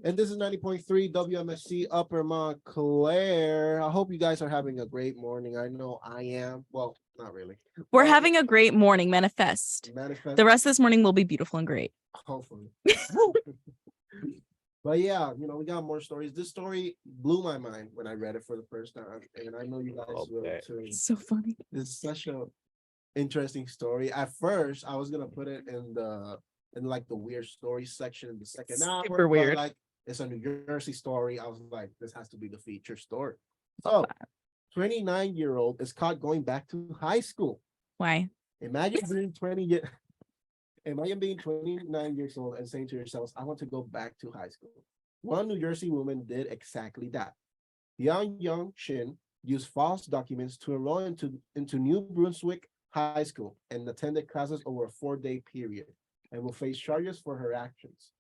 And this is 90.3 WMSC Upper Montclair. I hope you guys are having a great morning. I know I am. Well, not really. We're having a great morning. Manifest. The rest of this morning will be beautiful and great. Hopefully. But yeah, we got more stories. This story blew my mind when I read it for the first time, and I know you guys will too. It's so funny. It's such a interesting story. At first, I was gonna put it in like the weird story section in the second hour. Super weird. Like it's a New Jersey story. I was like, this has to be the feature story. So, 29-year-old is caught going back to high school. Why? Imagine being 29 years old and saying to yourselves, I want to go back to high school. One New Jersey woman did exactly that. Young Shin used false documents to enroll into New Brunswick High School and attended classes over a 4-day period and will face charges for her actions.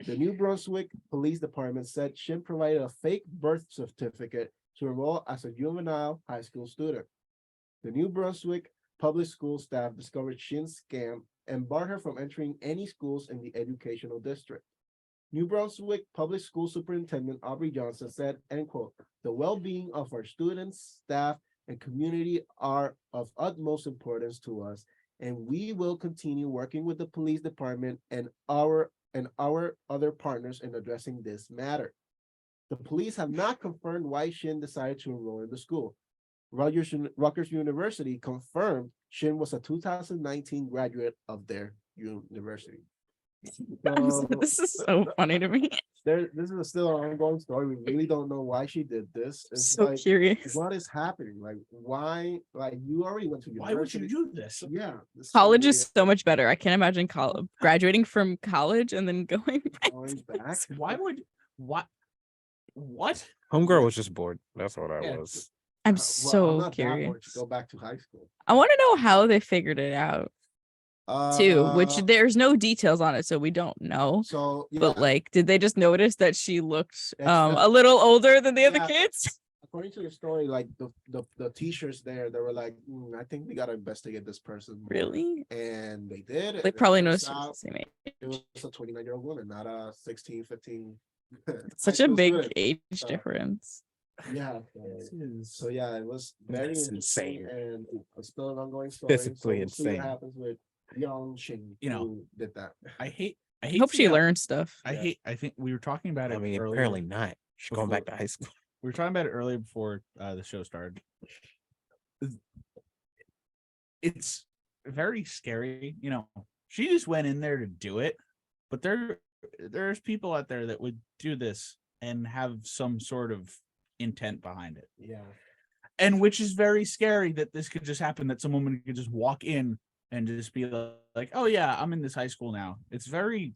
The New Brunswick Police Department said Shin provided a fake birth certificate to enroll as a juvenile high school student. The New Brunswick public school staff discovered Shin's scam and barred her from entering any schools in the educational district. New Brunswick Public School Superintendent Aubrey Johnson said, end quote, the well-being of our students, staff, and community are of utmost importance to us, and we will continue working with the police department and our other partners in addressing this matter. The police have not confirmed why Shin decided to enroll in the school. Rutgers University confirmed Shin was a 2019 graduate of their university. So, this is so funny to me. This is still an ongoing story. We really don't know why she did this. It's so like, curious. what is happening? Like, why? Like, you already went to university. Why would you do this? Yeah. College is so much better. I can't imagine graduating from college and then going back. Why would what? Homegirl was just bored. That's what I was. I'm so curious. Go back to high school. I want to know how they figured it out too, which there's no details on it, so we don't know. So, yeah. But like, did they just notice that she looked a little older than the other kids? According to the story, like the teachers there, they were like, I think we gotta investigate this person more. Really? And they did. They probably noticed her the same age. It was a 29-year-old woman, not a 16, 15. Such a big age difference. Yeah. So yeah, it was very insane, and it's still an ongoing story. Physically insane. See what happens with young Shin, who did that. I hate. I hope she learned stuff. I think we were talking about it. I mean, earlier. apparently not. She's going back to high school. We were talking about it earlier before the show started. It's very scary. She just went in there to do it, but there's people out there that would do this and have some sort of intent behind it. Yeah. And which is very scary that this could just happen, that some woman could just walk in and just be like, oh yeah, I'm in this high school now. It's very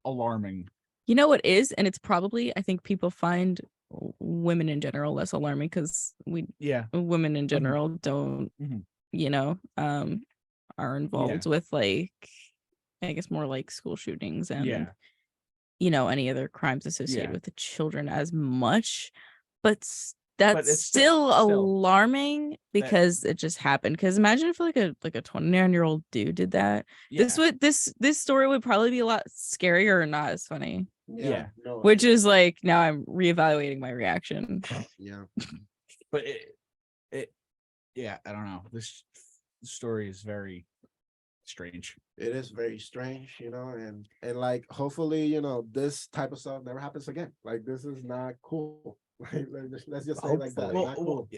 alarming. You know what is, and it's probably, I think people find women in general less alarming because women in general don't, are involved with like, I guess more like school shootings and any other crimes associated with the children as much, but that's still alarming because it just happened. Because imagine if like a 29-year-old dude did that. This story would probably be a lot scarier or not as funny. Which is like, now I'm reevaluating my reaction. But it I don't know. This story is very strange. It is very strange, and like, hopefully, this type of stuff never happens again. Like, this is not cool. Like, let's just say like that. Not cool.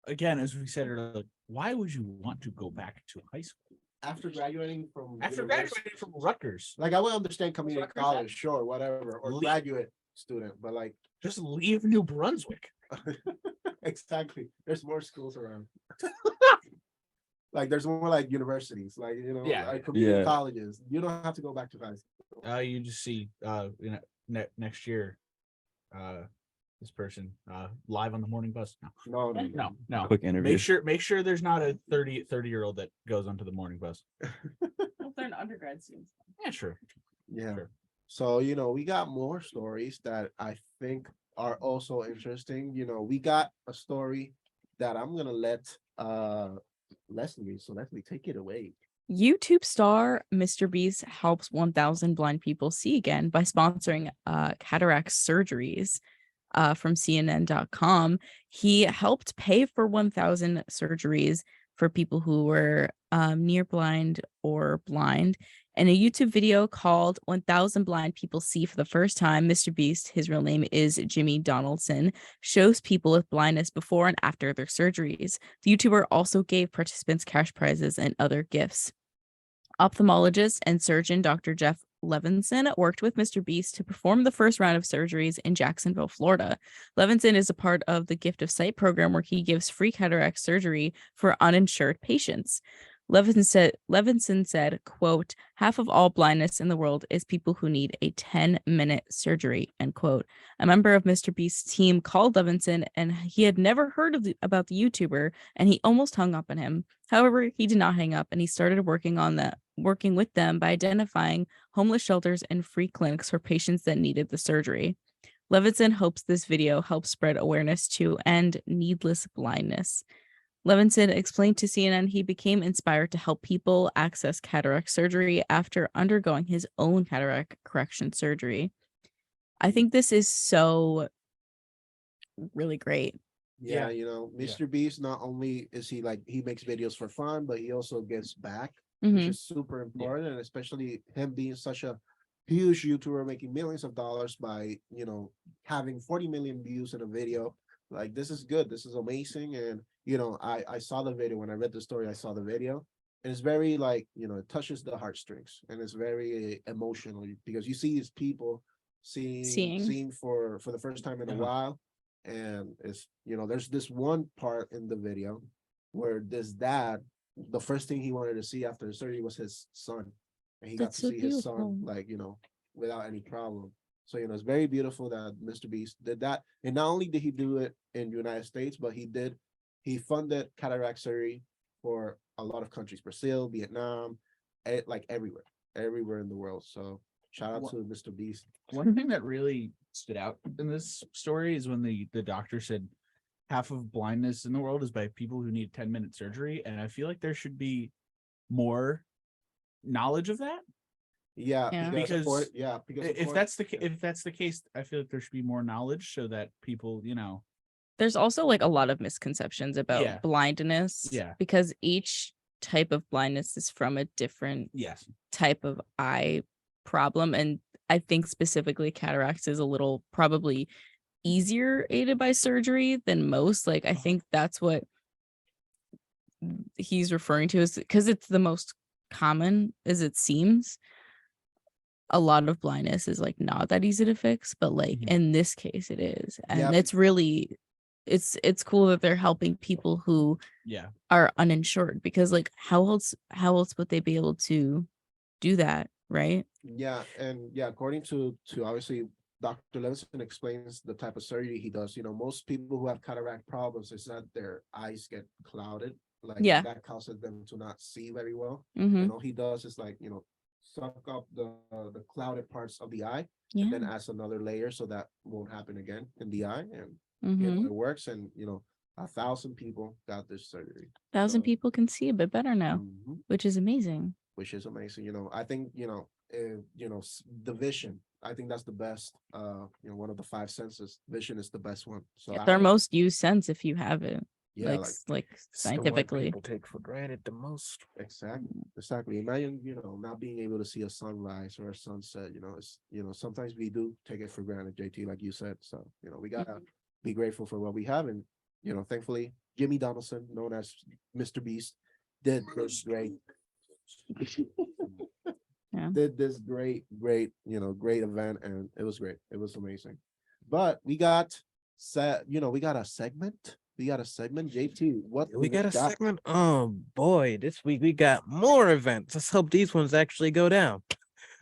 Again, as we said earlier, why would you want to go back to high school after graduating from Rutgers? Like, I would understand community college, sure, whatever, or graduate student, but like, just leave New Brunswick. Exactly. There's more schools around. Like, there's more like universities, like, like community colleges. You don't have to go back to high school. You just see, next year, this person live on the morning bus. No. Quick interview. Make sure there's not a 30-year-old that goes onto the morning bus. Well, they're an undergrad student. Yeah, sure. Yeah. Sure. So, we got more stories that I think are also interesting. We got a story that I'm gonna let Leslie. So Leslie, take it away. YouTube star Mr. Beast helps 1,000 blind people see again by sponsoring cataract surgeries from CNN.com. He helped pay for 1,000 surgeries for people who were near blind or blind. In a YouTube video called 1,000 Blind People See for the First Time, Mr. Beast, his real name is Jimmy Donaldson, shows people with blindness before and after their surgeries. The YouTuber also gave participants cash prizes and other gifts. Ophthalmologist and surgeon Dr. Jeff Levinson worked with Mr. Beast to perform the first round of surgeries in Jacksonville, Florida. Levinson is a part of the Gift of Sight program where he gives free cataract surgery for uninsured patients. Levinson said, quote, half of all blindness in the world is people who need a 10-minute surgery, end quote. A member of Mr. Beast's team called Levinson and he had never heard about the YouTuber and he almost hung up on him. However, he did not hang up and he started working with them by identifying homeless shelters and free clinics for patients that needed the surgery. Levinson hopes this video helps spread awareness to end needless blindness. Levinson explained to CNN he became inspired to help people access cataract surgery after undergoing his own cataract correction surgery. I think this is so really great. Yeah, Mr. Beast, not only is he he makes videos for fun, but he also gives back, which is super important, and especially him being such a huge YouTuber making millions of dollars by, having 40 million views in a video. Like, this is good. This is amazing. And, I saw the video. When I read the story, I saw the video. And it's very it touches the heartstrings. And it's very emotional because you see these people seeing for the first time in a while. And it's, there's this one part in the video where this dad, the first thing he wanted to see after the surgery was his son. And he got to see his son, without any problem. So, it's very beautiful that Mr. Beast did that. And not only did he do it in the United States, but he funded cataract surgery for a lot of countries, Brazil, Vietnam, everywhere in the world. So shout out to Mr. Beast. One thing that really stood out in this story is when the doctor said half of blindness in the world is by people who need 10-minute surgery. And I feel like there should be more knowledge of that. Because if that's the case, I feel like there should be more knowledge so that people, There's also a lot of misconceptions about blindness. Because each type of blindness is from a different type of eye problem. And I think specifically cataracts is a little probably easier aided by surgery than most. I think that's what he's referring to, is because it's the most common as it seems. A lot of blindness is not that easy to fix, but in this case it is. And it's really it's cool that they're helping people who are uninsured, because how else would they be able to do that, right? According to obviously Dr. Levinson explains the type of surgery he does. Most people who have cataract problems, it's that their eyes get clouded, that causes them to not see very well. And all he does is suck up the clouded parts of the eye and then adds another layer so that won't happen again in the eye. And it works. And 1,000 people got this surgery. 1,000 people can see a bit better now, which is amazing. I think the vision, I think that's the best. One of the 5 senses, vision is the best one. So it's our most used sense if you have it. Scientifically, people take for granted the most. Exactly. Imagine, not being able to see a sunrise or a sunset. It's sometimes we do take it for granted, JT, like you said. So we gotta be grateful for what we have, and thankfully, Jimmy Donaldson, known as Mr. Beast, did this great. Did this great event, and it was great. It was amazing. But we got a segment. JT. We got a segment. Oh boy, this week we got more events. Let's hope these ones actually go down.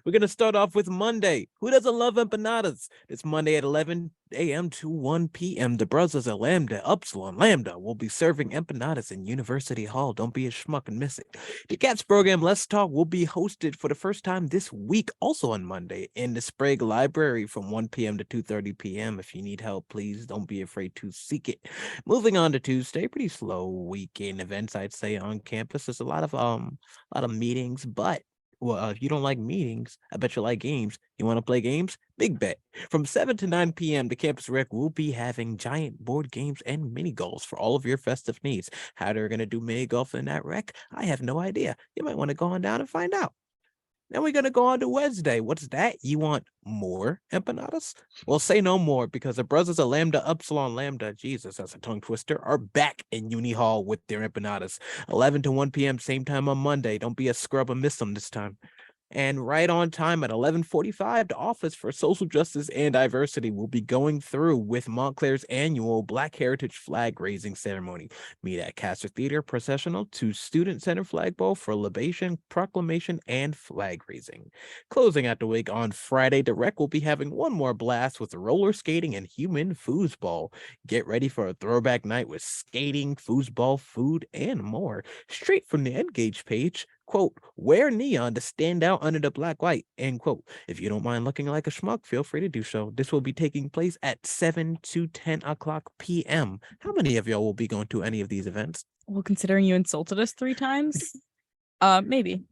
We're going to start off with Monday. Who doesn't love empanadas? It's Monday at 11 a.m. to 1 p.m. The brothers at Lambda, Upsilon, Lambda will be serving empanadas in University Hall. Don't be a schmuck and miss it. The Cats program, Let's Talk, will be hosted for the first time this week, also on Monday, in the Sprague Library from 1 p.m. to 2:30 p.m. If you need help, please don't be afraid to seek it. Moving on to Tuesday, pretty slow weekend events, I'd say, on campus. There's a lot of meetings, but if you don't like meetings, I bet you like games. You want to play games? Big bet. From 7 to 9 p.m., the Campus Rec will be having giant board games and mini golfs for all of your festive needs. How they're going to do mini golf in that rec, I have no idea. You might want to go on down and find out. Then we're going to go on to Wednesday. What's that? You want more empanadas? Well, say no more, because the brothers of Lambda, Upsilon, Lambda, Jesus, that's a tongue twister, are back in Uni Hall with their empanadas. 11 to 1 p.m., same time on Monday. Don't be a scrub and miss them this time. And right on time at 11:45, the Office for Social Justice and Diversity will be going through with Montclair's annual Black Heritage Flag Raising Ceremony. Meet at Castor Theater Processional to Student Center Flag Bowl for libation, proclamation, and flag raising. Closing out the week on Friday, the Rec will be having one more blast with roller skating and human foosball. Get ready for a throwback night with skating, foosball, food, and more. Straight from the Engage page. Quote, wear neon to stand out under the black light, end quote. If you don't mind looking like a schmuck, feel free to do so. This will be taking place at 7 to 10 o'clock p.m. How many of y'all will be going to any of these events? Well, considering you insulted us 3 times, maybe.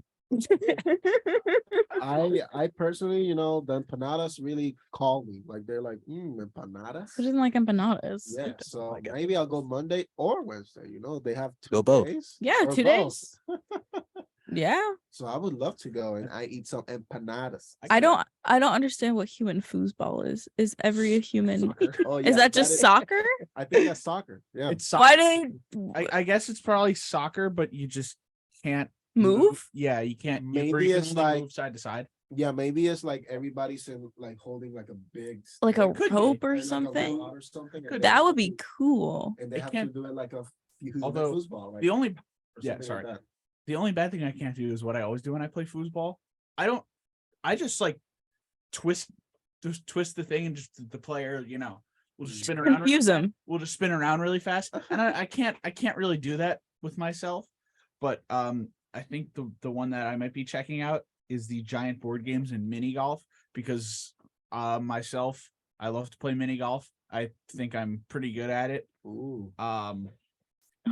I personally, the empanadas really call me. Like they're like, empanadas. Who doesn't like empanadas? Yeah, so maybe I'll go Monday or Wednesday. They have 2 Go both. days. Yeah, or 2 both. days. Yeah. So I would love to go and I eat some empanadas. I don't understand what human foosball is. Is every human Soccer. Oh, is that just soccer? I think that's soccer. Yeah. It's soccer. Why did I guess it's probably soccer, but you just can't move? Yeah, you can't. Maybe you it's can only like- move side to side. Yeah, maybe it's like everybody's like holding like a big Like a stick rope or and, like, a something? rod or something. Could And That they- would be cool. and they It have to can't- do it like a Although, foosball. Like, The only or yeah, something sorry. like that. The only bad thing I can't do is what I always do when I play foosball. I just like twist the thing and just the player, will just spin around. Confuse them. We'll just spin around really fast. And I can't really do that with myself. But I think the one that I might be checking out is the giant board games and mini golf, because myself, I love to play mini golf. I think I'm pretty good at it. Ooh.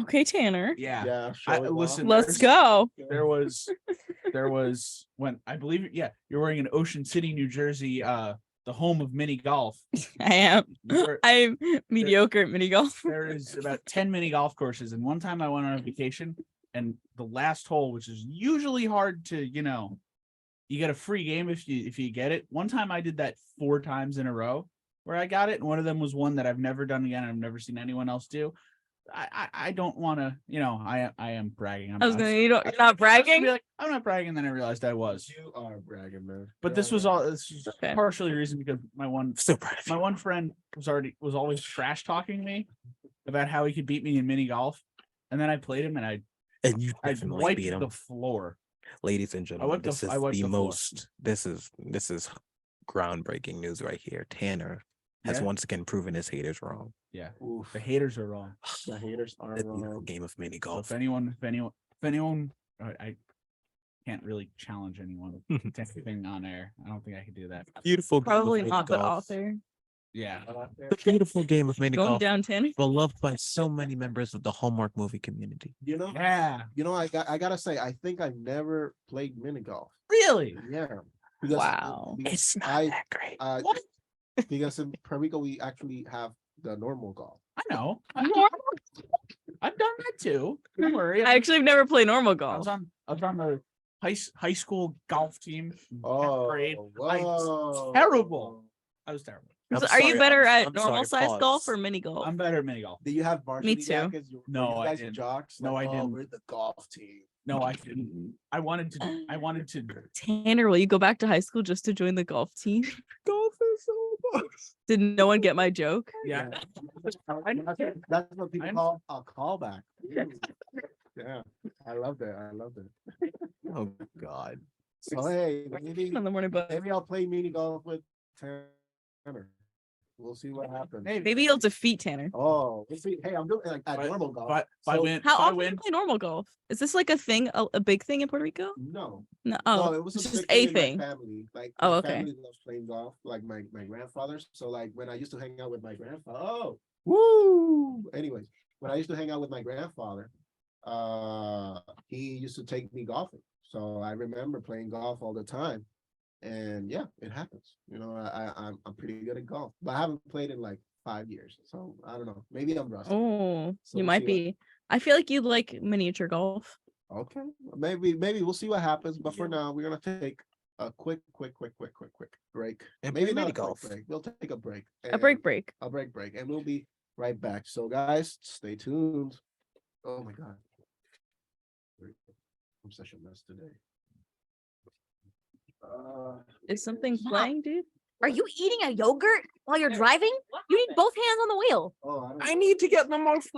Okay, Tanner. Yeah. Yeah. Listen, Let's go. There was when I believe you're wearing an Ocean City, New Jersey, the home of mini golf. I am. There I'm mediocre at mini golf. is about 10 mini golf courses, and one time I went on a vacation, and the last hole, which is usually hard to, you get a free game if you get it. One time I did that 4 times in a row where I got it, and one of them was one that I've never done again. I've never seen anyone else do. I don't want to, I am bragging. You're not bragging? I'm not bragging. Then I realized I was. You are bragging, man. But this was Okay. partially the reason because Still proud of you. my one friend was always trash talking me about how he could beat me in mini golf, and then I played him and I And you definitely wiped beat him. the floor. Ladies and gentlemen, wiped the- this is I wiped the the floor. most, this is groundbreaking news right here. Tanner has Yeah? once again proven his haters wrong. Yeah, Oof. the haters are wrong. The haters are A beautiful wrong. game of mini So golf. if anyone, I can't really challenge anyone to anything on air. I don't think I could do that. Beautiful game of Probably mini not the golf. author. Yeah, The beautiful game of mini Going golf, down, Tanner. beloved by so many members of the Hallmark movie community. yeah. I gotta say, I think I've never played mini golf. Really? Yeah. Because- Wow. because It's not I, that great. What? because in Puerto Rico we actually have the normal golf. I know. I've done that too. Don't worry. I actually have never played normal I golf. was on the high school golf team. in 10th grade. I was whoa. terrible. I was terrible. I'm Are you sorry, better I'm at normal sorry, size golf pause. or mini golf? I'm better at mini golf. Do you have varsity too. jackets? No, Were you I guys didn't. jocks? No, I didn't. We're the golf team. No, I didn't. I wanted to. Tanner, will you go back to high school just to join the golf team? Golf is so fun. Did no one get my joke? Yeah. That's what people I- call a callback. Yeah, I love that. Oh God. So hey, On the morning bus. maybe I'll play mini golf with Tanner. We'll see what happens. Maybe you'll defeat Tanner. Oh, we'll see. Hey, I'm doing like at normal golf. If I So- win, How if I often do you win, play normal golf? Is this like a thing, a big thing in Puerto Rico? No, No. no, Oh, it was it's a just big a thing thing. in my family. Like Oh, my okay. family loves playing golf, like my grandfather. So like when I used to hang out with my grandfather, woo. Anyways, when I used to hang out with my grandfather, he used to take me golfing. So I remember playing golf all the time. And yeah, it happens. You know, I'm pretty good at golf, but I haven't played in like 5 years. So I don't know. Maybe I'm rusty. Oh, So you we'll might see be. I feel like you like miniature golf. Okay, maybe we'll see what happens. But for now, we're gonna take a quick break. And Maybe play not a mini quick golf. break. We'll take a break. A break. A break, and we'll be right back. So guys, stay tuned. Oh my God, I'm such a mess today. Is something Mom. flying, dude? Are you eating a yogurt while you're driving? You need both hands on the wheel. Oh, I need to get the most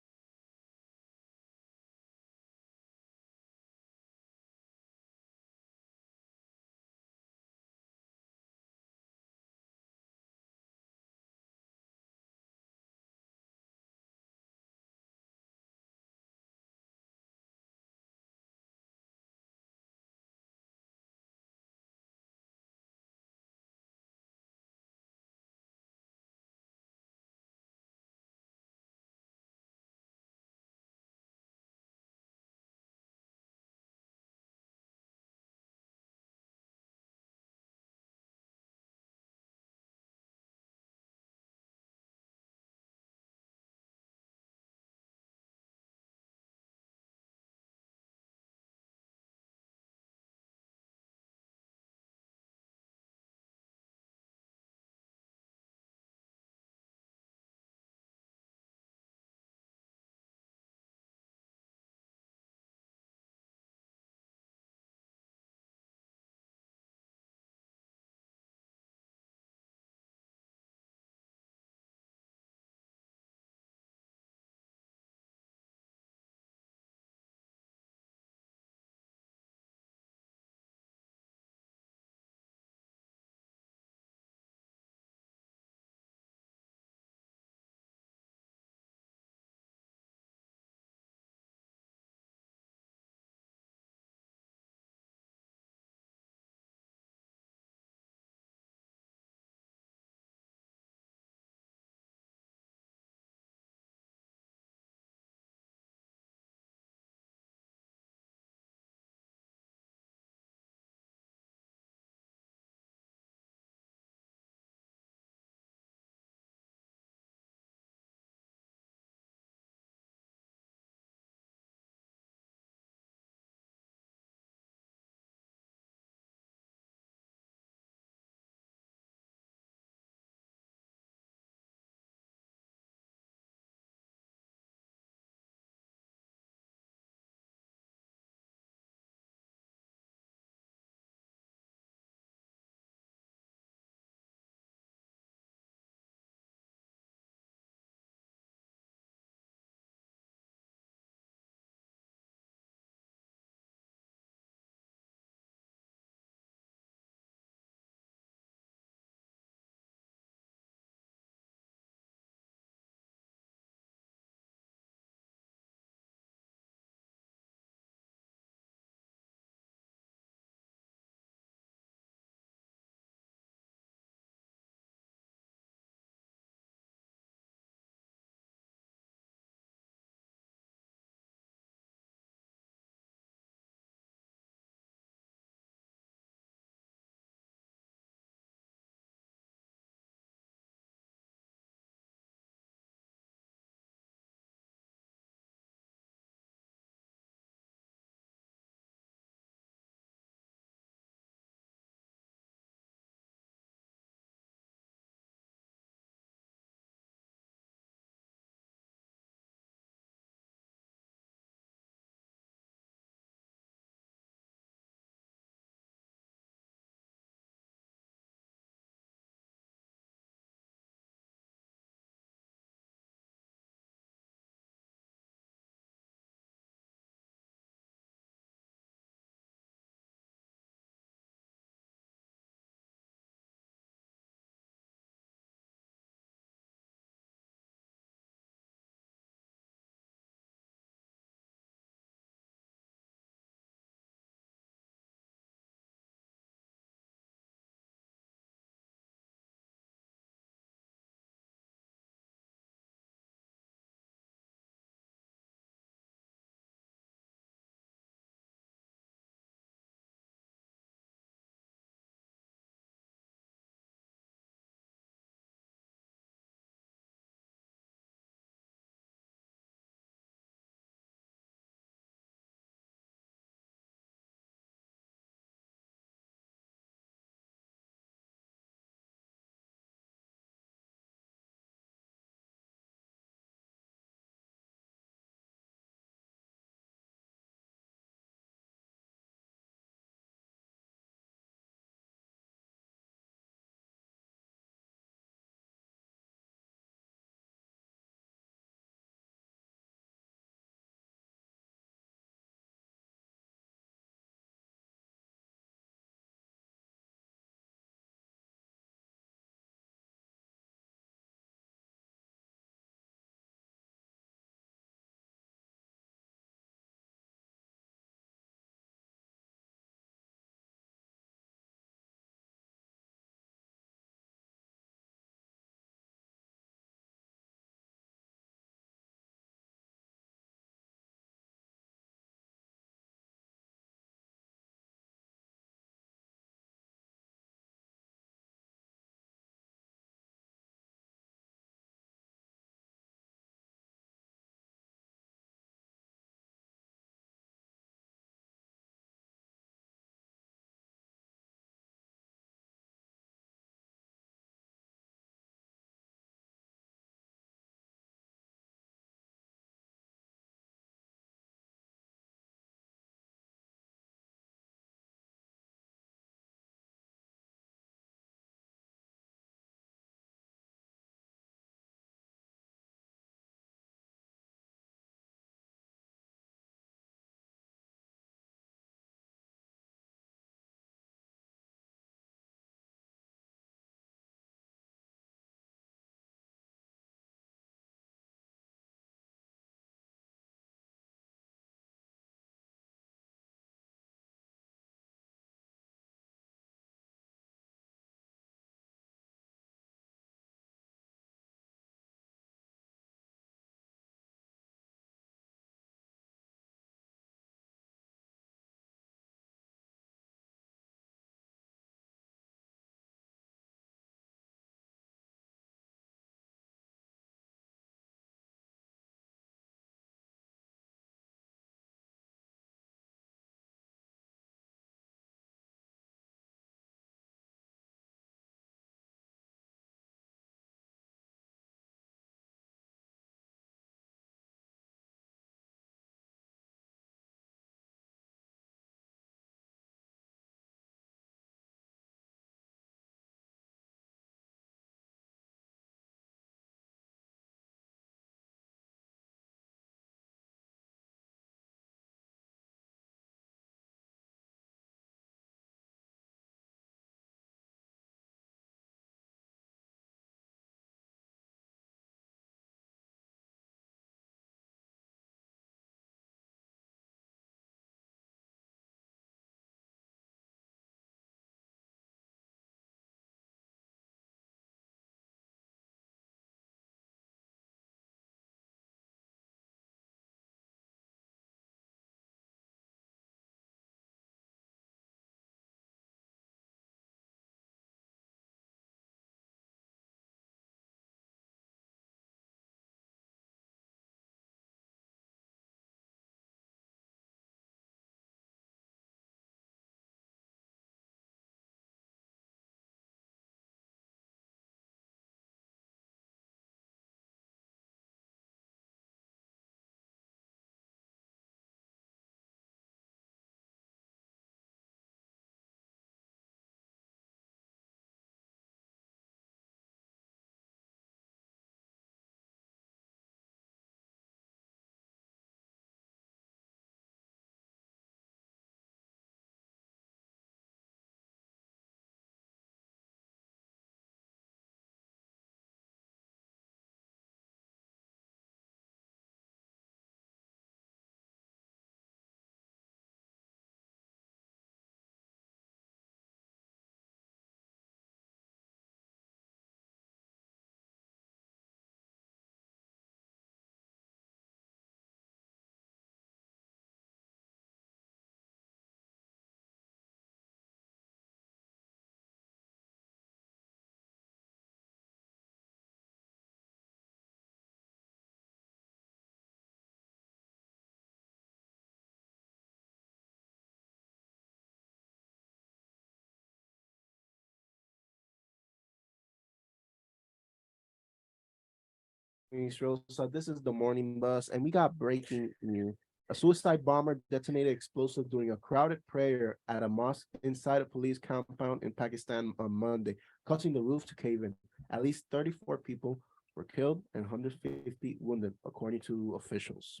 Muñiz Rosa. This is the morning bus, and we got breaking news. A suicide bomber detonated explosive during a crowded prayer at a mosque inside a police compound in Pakistan on Monday, causing the roof to cave in. At least 34 people were killed and 150 wounded, according to officials.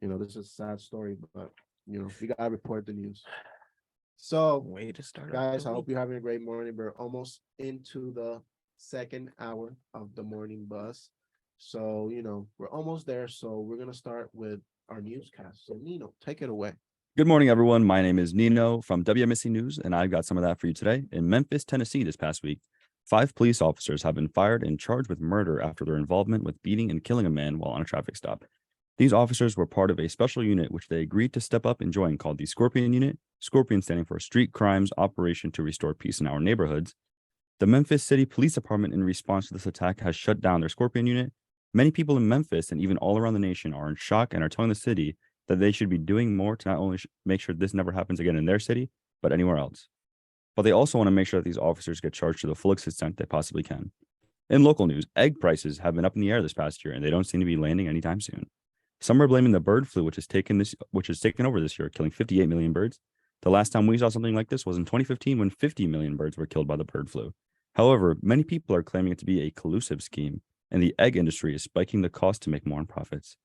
This is a sad story, but we gotta report the news. So, Way to start guys, I hope you're having a great morning. We're almost into the second hour of the morning bus. So, we're almost there. So we're gonna start with our newscast. So Nino, take it away. Good morning, everyone. My name is Nino from WMSC News, and I've got some of that for you today. In Memphis, Tennessee, this past week, 5 police officers have been fired and charged with murder after their involvement with beating and killing a man while on a traffic stop. These officers were part of a special unit which they agreed to step up and join called the Scorpion Unit, Scorpion standing for Street Crimes Operation to Restore Peace in Our Neighborhoods. The Memphis City Police Department, in response to this attack, has shut down their Scorpion Unit. Many people in Memphis and even all around the nation are in shock and are telling the city that they should be doing more to not only make sure this never happens again in their city, but anywhere else. But they also want to make sure that these officers get charged to the full extent they possibly can. In local news, egg prices have been up in the air this past year, and they don't seem to be landing anytime soon. Some are blaming the bird flu, which has taken over this year, killing 58 million birds. The last time we saw something like this was in 2015, when 50 million birds were killed by the bird flu. However, many people are claiming it to be a collusive scheme, and the egg industry is spiking the cost to make more in profits.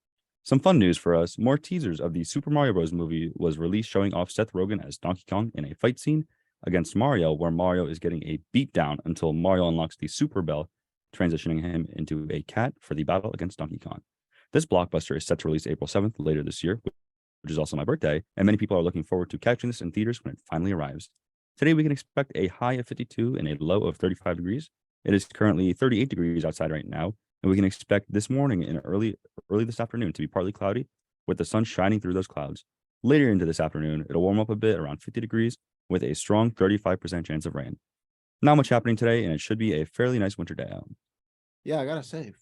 Some fun news for us: more teasers of the Super Mario Bros. Movie was released, showing off Seth Rogen as Donkey Kong in a fight scene against Mario, where Mario is getting a beatdown until Mario unlocks the Super Bell, transitioning him into a cat for the battle against Donkey Kong. This blockbuster is set to release April 7th later this year, which is also my birthday, and many people are looking forward to catching this in theaters when it finally arrives. Today, we can expect a high of 52 and a low of 35 degrees. It is currently 38 degrees outside right now, and we can expect this morning and early this afternoon to be partly cloudy, with the sun shining through those clouds. Later into this afternoon, it'll warm up a bit around 50 degrees with a strong 35% chance of rain. Not much happening today, and it should be a fairly nice winter day out. Yeah, I gotta say,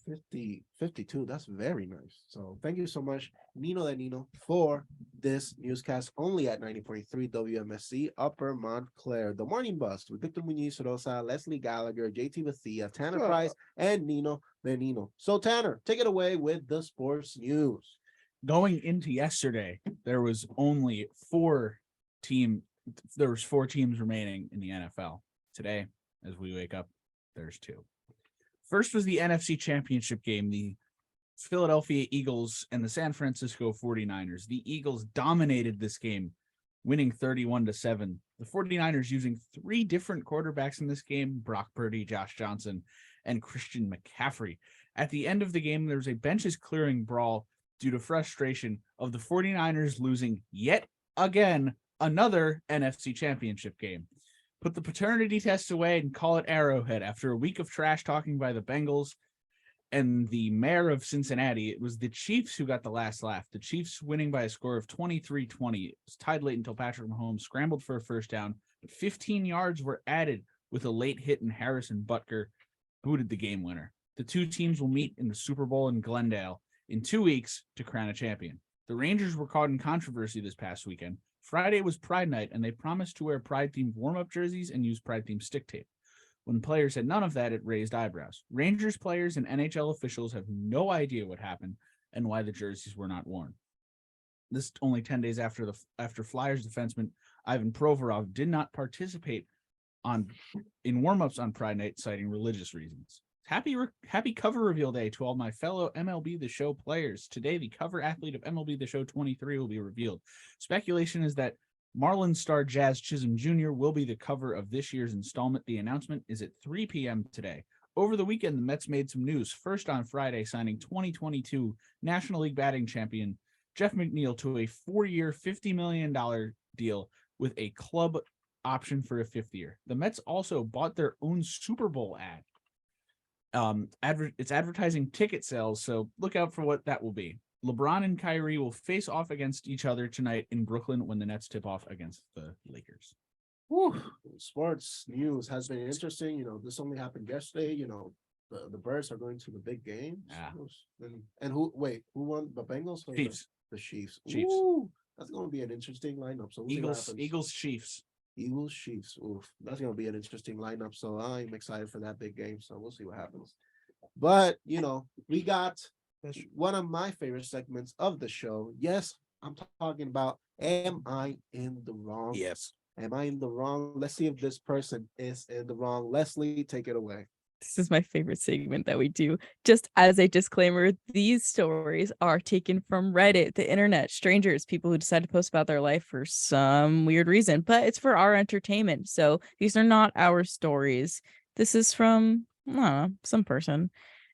52, that's very nice. So thank you so much, Nino, for this newscast only at 90.3 WMSC Upper Montclair. The Morning Bus with Victor Muñiz Rosa, Leslie Gallagher, JT Bethea, Tanner Price, and Nino. So Tanner, take it away with the sports news. Going into yesterday, there was only 4 teams remaining in the NFL. Today, as we wake up, there's 2. First was the NFC Championship game, the Philadelphia Eagles and the San Francisco 49ers. The Eagles dominated this game, winning 31-7. The 49ers using 3 different quarterbacks in this game: Brock Purdy, Josh Johnson, and Christian McCaffrey. At the end of the game, there was a benches clearing brawl due to frustration of the 49ers losing yet again another NFC Championship game. Put the paternity test away and call it Arrowhead. After a week of trash talking by the Bengals and the mayor of Cincinnati, it was the Chiefs who got the last laugh. The Chiefs winning by a score of 23-20. It was tied late until Patrick Mahomes scrambled for a first down, but 15 yards were added with a late hit, and Harrison Butker booted the game winner. The 2 teams will meet in the Super Bowl in Glendale in 2 weeks to crown a champion. The Rangers were caught in controversy this past weekend. Friday was Pride Night, and they promised to wear Pride-themed warm-up jerseys and use Pride-themed stick tape. When players had none of that, it raised eyebrows. Rangers players and NHL officials have no idea what happened and why the jerseys were not worn. This only 10 days after Flyers defenseman Ivan Provorov did not participate in warm-ups on Pride Night, citing religious reasons. Happy cover reveal day to all my fellow MLB The Show players. Today, the cover athlete of MLB The Show 23 will be revealed. Speculation is that Marlins star Jazz Chisholm Jr. will be the cover of this year's installment. The announcement is at 3 p.m. today. Over the weekend, the Mets made some news. First on Friday, signing 2022 National League batting champion Jeff McNeil to a 4-year, $50 million deal with a club option for a 5th year. The Mets also bought their own Super Bowl ad. It's advertising ticket sales, so look out for what that will be. LeBron and Kyrie will face off against each other tonight in Brooklyn when the Nets tip off against the Lakers. Whew. Sports news has been interesting. This only happened yesterday. The Birds are going to the big game. Yeah. And who won? The Bengals? Or Chiefs. The Chiefs. Chiefs. Ooh, that's going to be an interesting lineup. So Eagles, Chiefs. Eagles, Chiefs. Oof, that's going to be an interesting lineup. So I'm excited for that big game. So we'll see what happens. But we got one of my favorite segments of the show. Yes, I'm talking about am I in the wrong? Yes. Am I in the wrong? Let's see if this person is in the wrong. Leslie, take it away. This is my favorite segment that we do. Just as a disclaimer, these stories are taken from Reddit, the internet, strangers, people who decide to post about their life for some weird reason, but it's for our entertainment. So these are not our stories. This is from, I don't know, some person.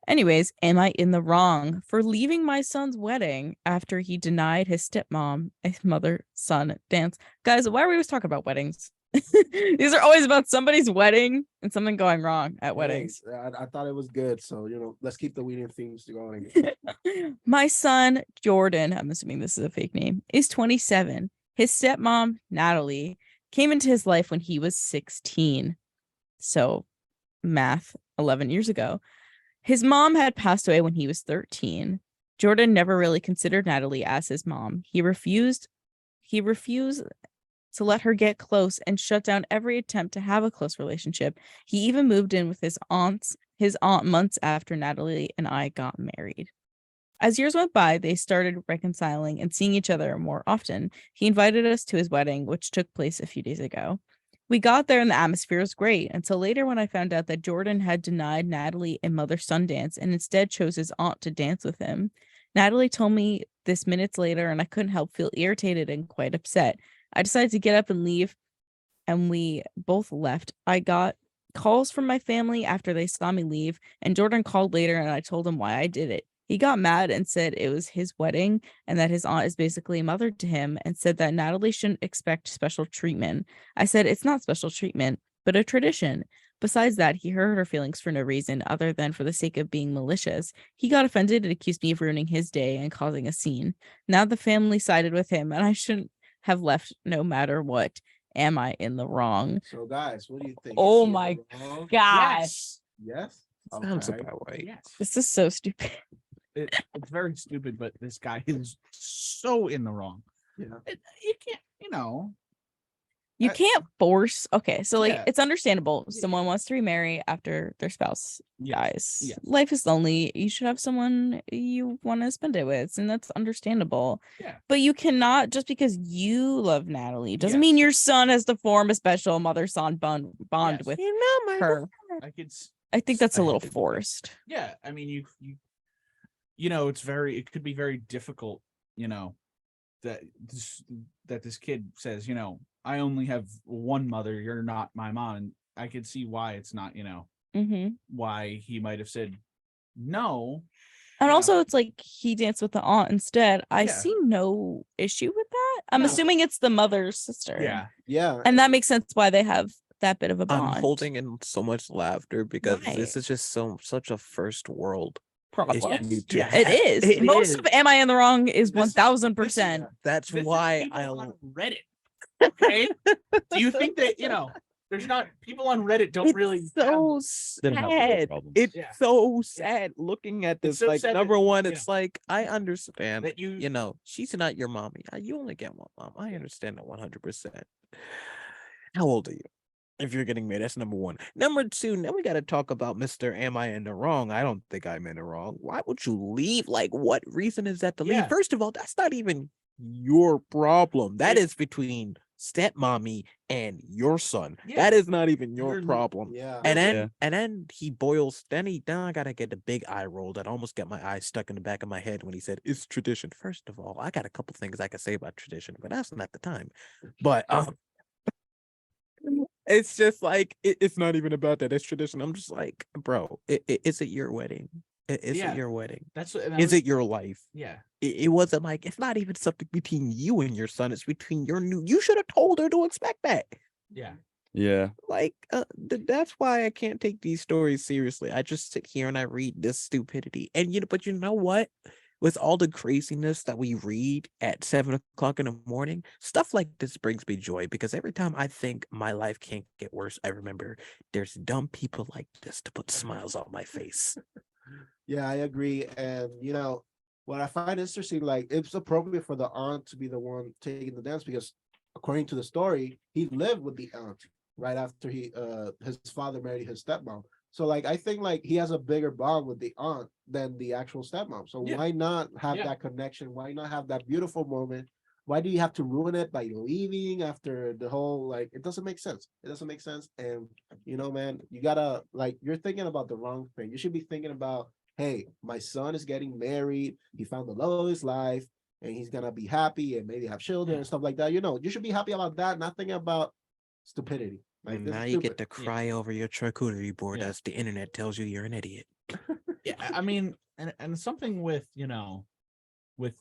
Anyways, am I in the wrong for leaving my son's wedding after he denied his stepmom a mother-son dance? Guys, why are we always talking about weddings? These are always about somebody's wedding and something going wrong at weddings. I thought it was good. So, let's keep the wedding themes going. My son, Jordan, I'm assuming this is a fake name, is 27. His stepmom, Natalie, came into his life when he was 16. So, math, 11 years ago. His mom had passed away when he was 13. Jordan never really considered Natalie as his mom. He refused to let her get close and shut down every attempt to have a close relationship. He even moved in with his aunt months after Natalie and I got married. As years went by, they started reconciling and seeing each other more often. He invited us to his wedding, which took place a few days ago. We got there and the atmosphere was great until later when I found out that Jordan had denied Natalie a mother-son dance and instead chose his aunt to dance with him. Natalie told me this minutes later and I couldn't help feel irritated and quite upset. I decided to get up and leave, and we both left. I got calls from my family after they saw me leave, and Jordan called later and I told him why I did it. He got mad and said it was his wedding and that his aunt is basically a mother to him and said that Natalie shouldn't expect special treatment. I said it's not special treatment, but a tradition. Besides that, he hurt her feelings for no reason other than for the sake of being malicious. He got offended and accused me of ruining his day and causing a scene. Now the family sided with him and I shouldn't have left no matter what. Am I in the wrong? So, guys, what do you think? Oh my gosh. Yes. Sounds Okay. about right. Yes. This is so stupid. It's very stupid, but this guy is so in the wrong. Yeah. You can't, You can't force. Okay, so Yeah. it's understandable. Yeah. Someone wants to remarry after their spouse Yes. dies. Yes. Life is lonely. You should have someone you want to spend it with, and that's understandable. Yeah. But you cannot, just because you love Natalie doesn't mean Yes. your son has to form a special mother-son bond Yes. with You know, my her. I I think that's a I little hate it. forced. Yeah, I mean, it could be very difficult, that this kid says, I only have one mother, you're not my mom. And I could see why it's not, Mm-hmm. why he might have said no. And Yeah. also, it's like he danced with the aunt instead. I Yeah. see no issue with that. I'm No. assuming it's the mother's sister. Yeah. Yeah. And that makes sense why they have that bit of a bond. I'm holding in so much laughter because Right. this is just such a first world Problem. issue. to Yeah. It have. is. It Most is. of Am I in the Wrong is This- 1000%. That's This is why people I'll. on Reddit. Okay. Do you think that there's not people on Reddit don't It's really so They don't have real sad. problems. It's Yeah. so sad looking at this. so Like, sad that, number one, you it's like I understand. that you She's not your mommy. You only get one mom. I understand that 100%. How old are you? If you're getting married, that's number one. Number two, now we got to talk about Mr. Am I in the wrong? I don't think I'm in the wrong. Why would you leave? Like, what reason is that to leave? Yeah. First of all, that's not even your problem. That It- is between stepmommy and your son. Yeah. That is not even your You're- problem. Yeah. And then he boils. Then I gotta get the big eye roll that almost got my eye stuck in the back of my head when he said it's tradition. First of all, I got a couple things I could say about tradition, but that's not the time. But it's just like it's not even about that. It's tradition. I'm just like, bro, is it your wedding? Is Yeah. it your wedding? that's what Is it your life? yeah. It wasn't like it's not even something between you and your son. It's between your new. You should have told her to expect that. Yeah. Yeah. Like that's why I can't take these stories seriously. I just sit here and I read this stupidity. And but you know what? With all the craziness that we read at 7:00 in the morning, stuff like this brings me joy because every time I think my life can't get worse, I remember there's dumb people like this to put smiles on my face. Yeah, I agree. And what I find interesting, like it's appropriate for the aunt to be the one taking the dance because according to the story, he lived with the aunt right after his father married his stepmom. So like I think like he has a bigger bond with the aunt than the actual stepmom. So Yeah. why not have Yeah. that connection? Why not have that beautiful moment? Why do you have to ruin it by leaving after the whole like it doesn't make sense. It doesn't make sense. And you know, man, you gotta like you're thinking about the wrong thing. You should be thinking about, hey, my son is getting married, he found the love of his life, and he's gonna be happy and maybe have children and stuff like that. You know, you should be happy about that, not thinking about stupidity. Like And this now is you stupid. get to cry over your charcuterie board Yeah. as the internet tells you you're an idiot. Yeah, I mean, and something with with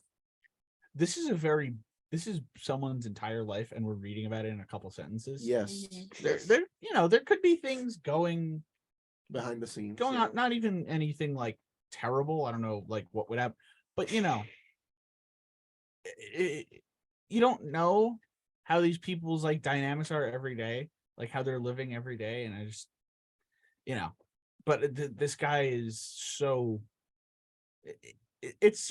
this is someone's entire life, and we're reading about it in a couple sentences. Yes. There could be things going Behind the scenes. on, not even anything like terrible. I don't know, like what would happen, but you don't know how these people's like dynamics are every day, like how they're living every day, and I just, but this guy is so. It's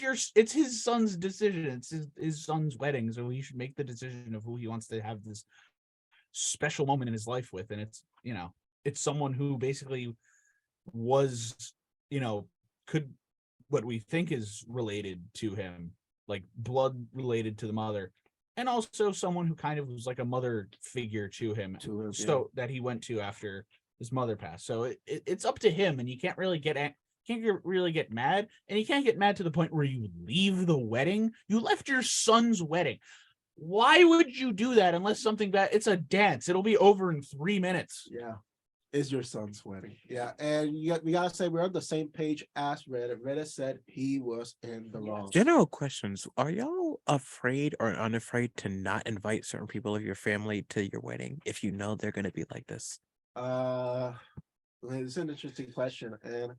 his son's decision. It's his son's wedding, so he should make the decision of who he wants to have this special moment in his life with, and it's someone who basically was, could what we think is related to him, like blood related to the mother, and also someone who kind of was like a mother figure to him, that he went to after his mother passed. So it's up to him, and you can't really get mad, and you can't get mad to the point where you leave the wedding. You left your son's wedding. Why would you do that unless something bad? It's a dance. It'll be over in 3 minutes. Yeah. Is your son's wedding. Yeah. And we gotta say we're on the same page as Reddit. Reddit said he was in the wrong. General questions. Are y'all afraid or unafraid to not invite certain people of your family to your wedding if you know they're gonna be like this? It's an interesting question. And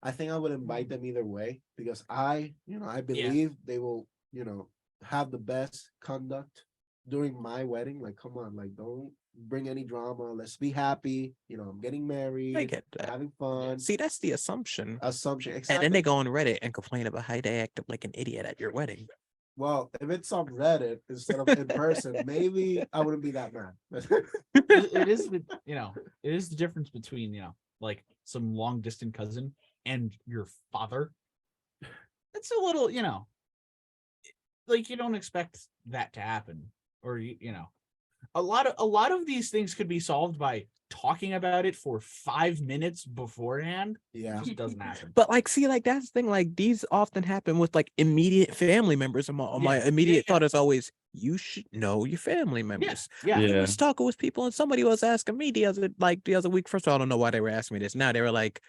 I think I would invite them either way because I believe they will, have the best conduct during my wedding. Like, come on, like, don't bring any drama. Let's be happy. I'm getting married. I get that. Having fun. See, that's the assumption. Exactly. And then they go on Reddit and complain about how they acted like an idiot at your wedding. Well, if it's on Reddit instead of in person, maybe I wouldn't be that mad. It is the difference between, like some long distant cousin and your father. It's a little, like you don't expect that to happen, or a lot of these things could be solved by talking about it for 5 minutes beforehand. Yeah, it just doesn't happen. But like, see, like that's the thing. Like these often happen with like immediate family members. And my immediate thought is always, you should know your family members. Yeah. I was talking with people, and somebody was asking me the other week. First of all, I don't know why they were asking me this. Now they were like,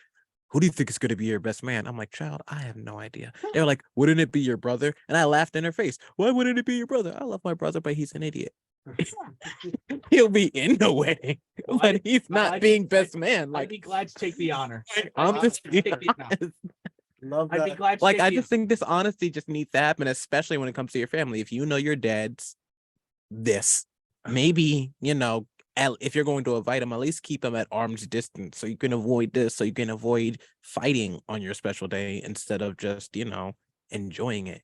who do you think is going to be your best man? I'm like, child, I have no idea. They were like, wouldn't it be your brother? And I laughed in their face. Why wouldn't it be your brother? I love my brother, but he's an idiot. He'll be in the wedding, but he's not being best man. Like, I'd be glad to take the honor. I'm just being honest. love I'd be that. glad to Like, take I the just think this honesty just needs to happen, especially when it comes to your family. If you know your dad's this, maybe, if you're going to invite him, at least keep him at arm's distance so you can avoid this, so you can avoid fighting on your special day instead of just, enjoying it.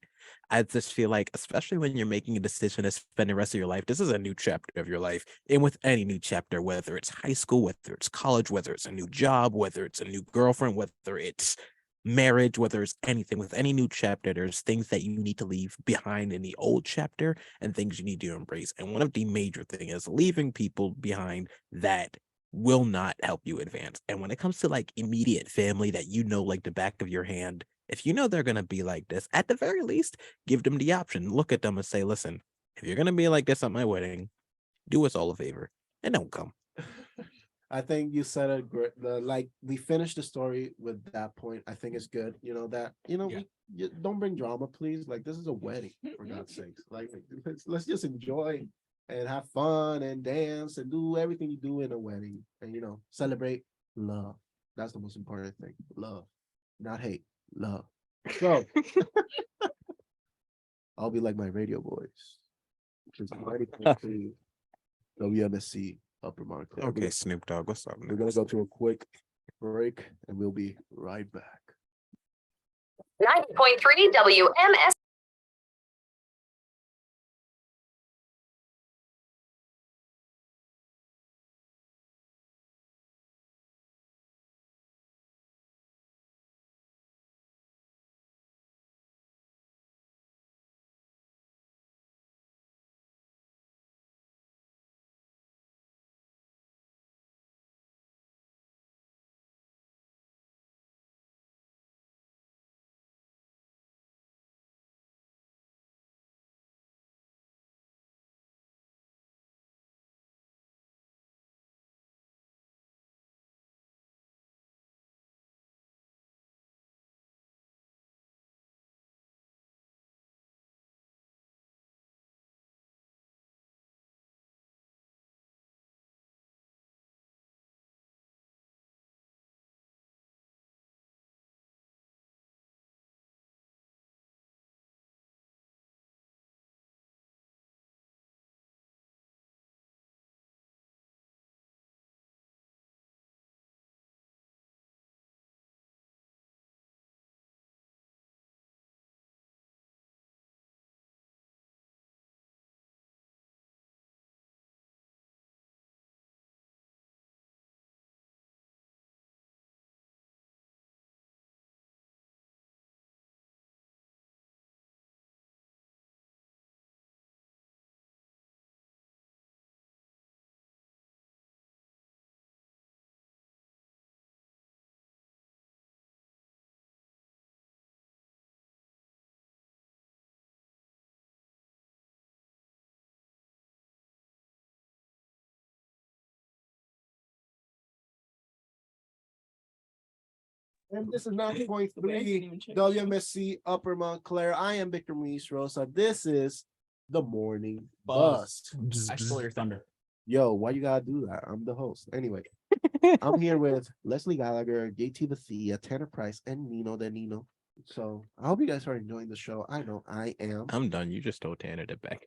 I just feel like, especially when you're making a decision to spend the rest of your life, this is a new chapter of your life. And with any new chapter, whether it's high school, whether it's college, whether it's a new job, whether it's a new girlfriend, whether it's marriage, whether it's anything, with any new chapter, there's things that you need to leave behind in the old chapter and things you need to embrace. And one of the major things is leaving people behind that will not help you advance. And when it comes to like immediate family that like the back of your hand, if you know they're going to be like this, at the very least, give them the option. Look at them and say, listen, if you're going to be like this at my wedding, do us all a favor and don't come. I think you said it great. Like we finished the story with that point. I think it's good. You don't bring drama, please. Like this is a wedding, for God's sakes. Like let's just enjoy and have fun and dance and do everything you do in a wedding, and celebrate love. That's the most important thing. Love, not hate. Love. So I'll be like my radio voice, which is 90.3 WMSC Upper Montclair. Okay, Snoop Dogg, what's up? We're gonna go to a quick break and we'll be right back. 90.3 WMS. And this is 9.3 WMSC Upper Montclair. I am Victor Muñiz Rosa. This is the Morning Buzz. I stole your thunder. Yo, why you gotta do that? I'm the host. Anyway, I'm here with Leslie Gallagher, JT Bethea, Tanner Price, and Nino the Nino. So I hope you guys are enjoying the show. I know I am. I'm done. You just told Tanner to back.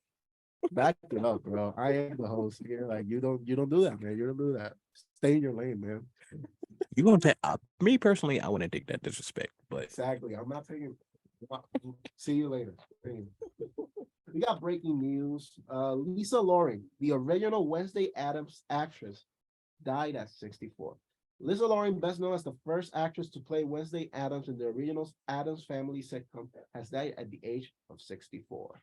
Back it up, bro. I am the host here. Like you don't do that, man. You don't do that. Stay in your lane, man. You gonna take me personally? I wouldn't take that disrespect, but Exactly. I'm not taking. See you later. We got breaking news. Lisa Loring, the original Wednesday Addams actress, died at 64. Lisa Loring, best known as the first actress to play Wednesday Addams in the original Addams Family sitcom, has died at the age of 64.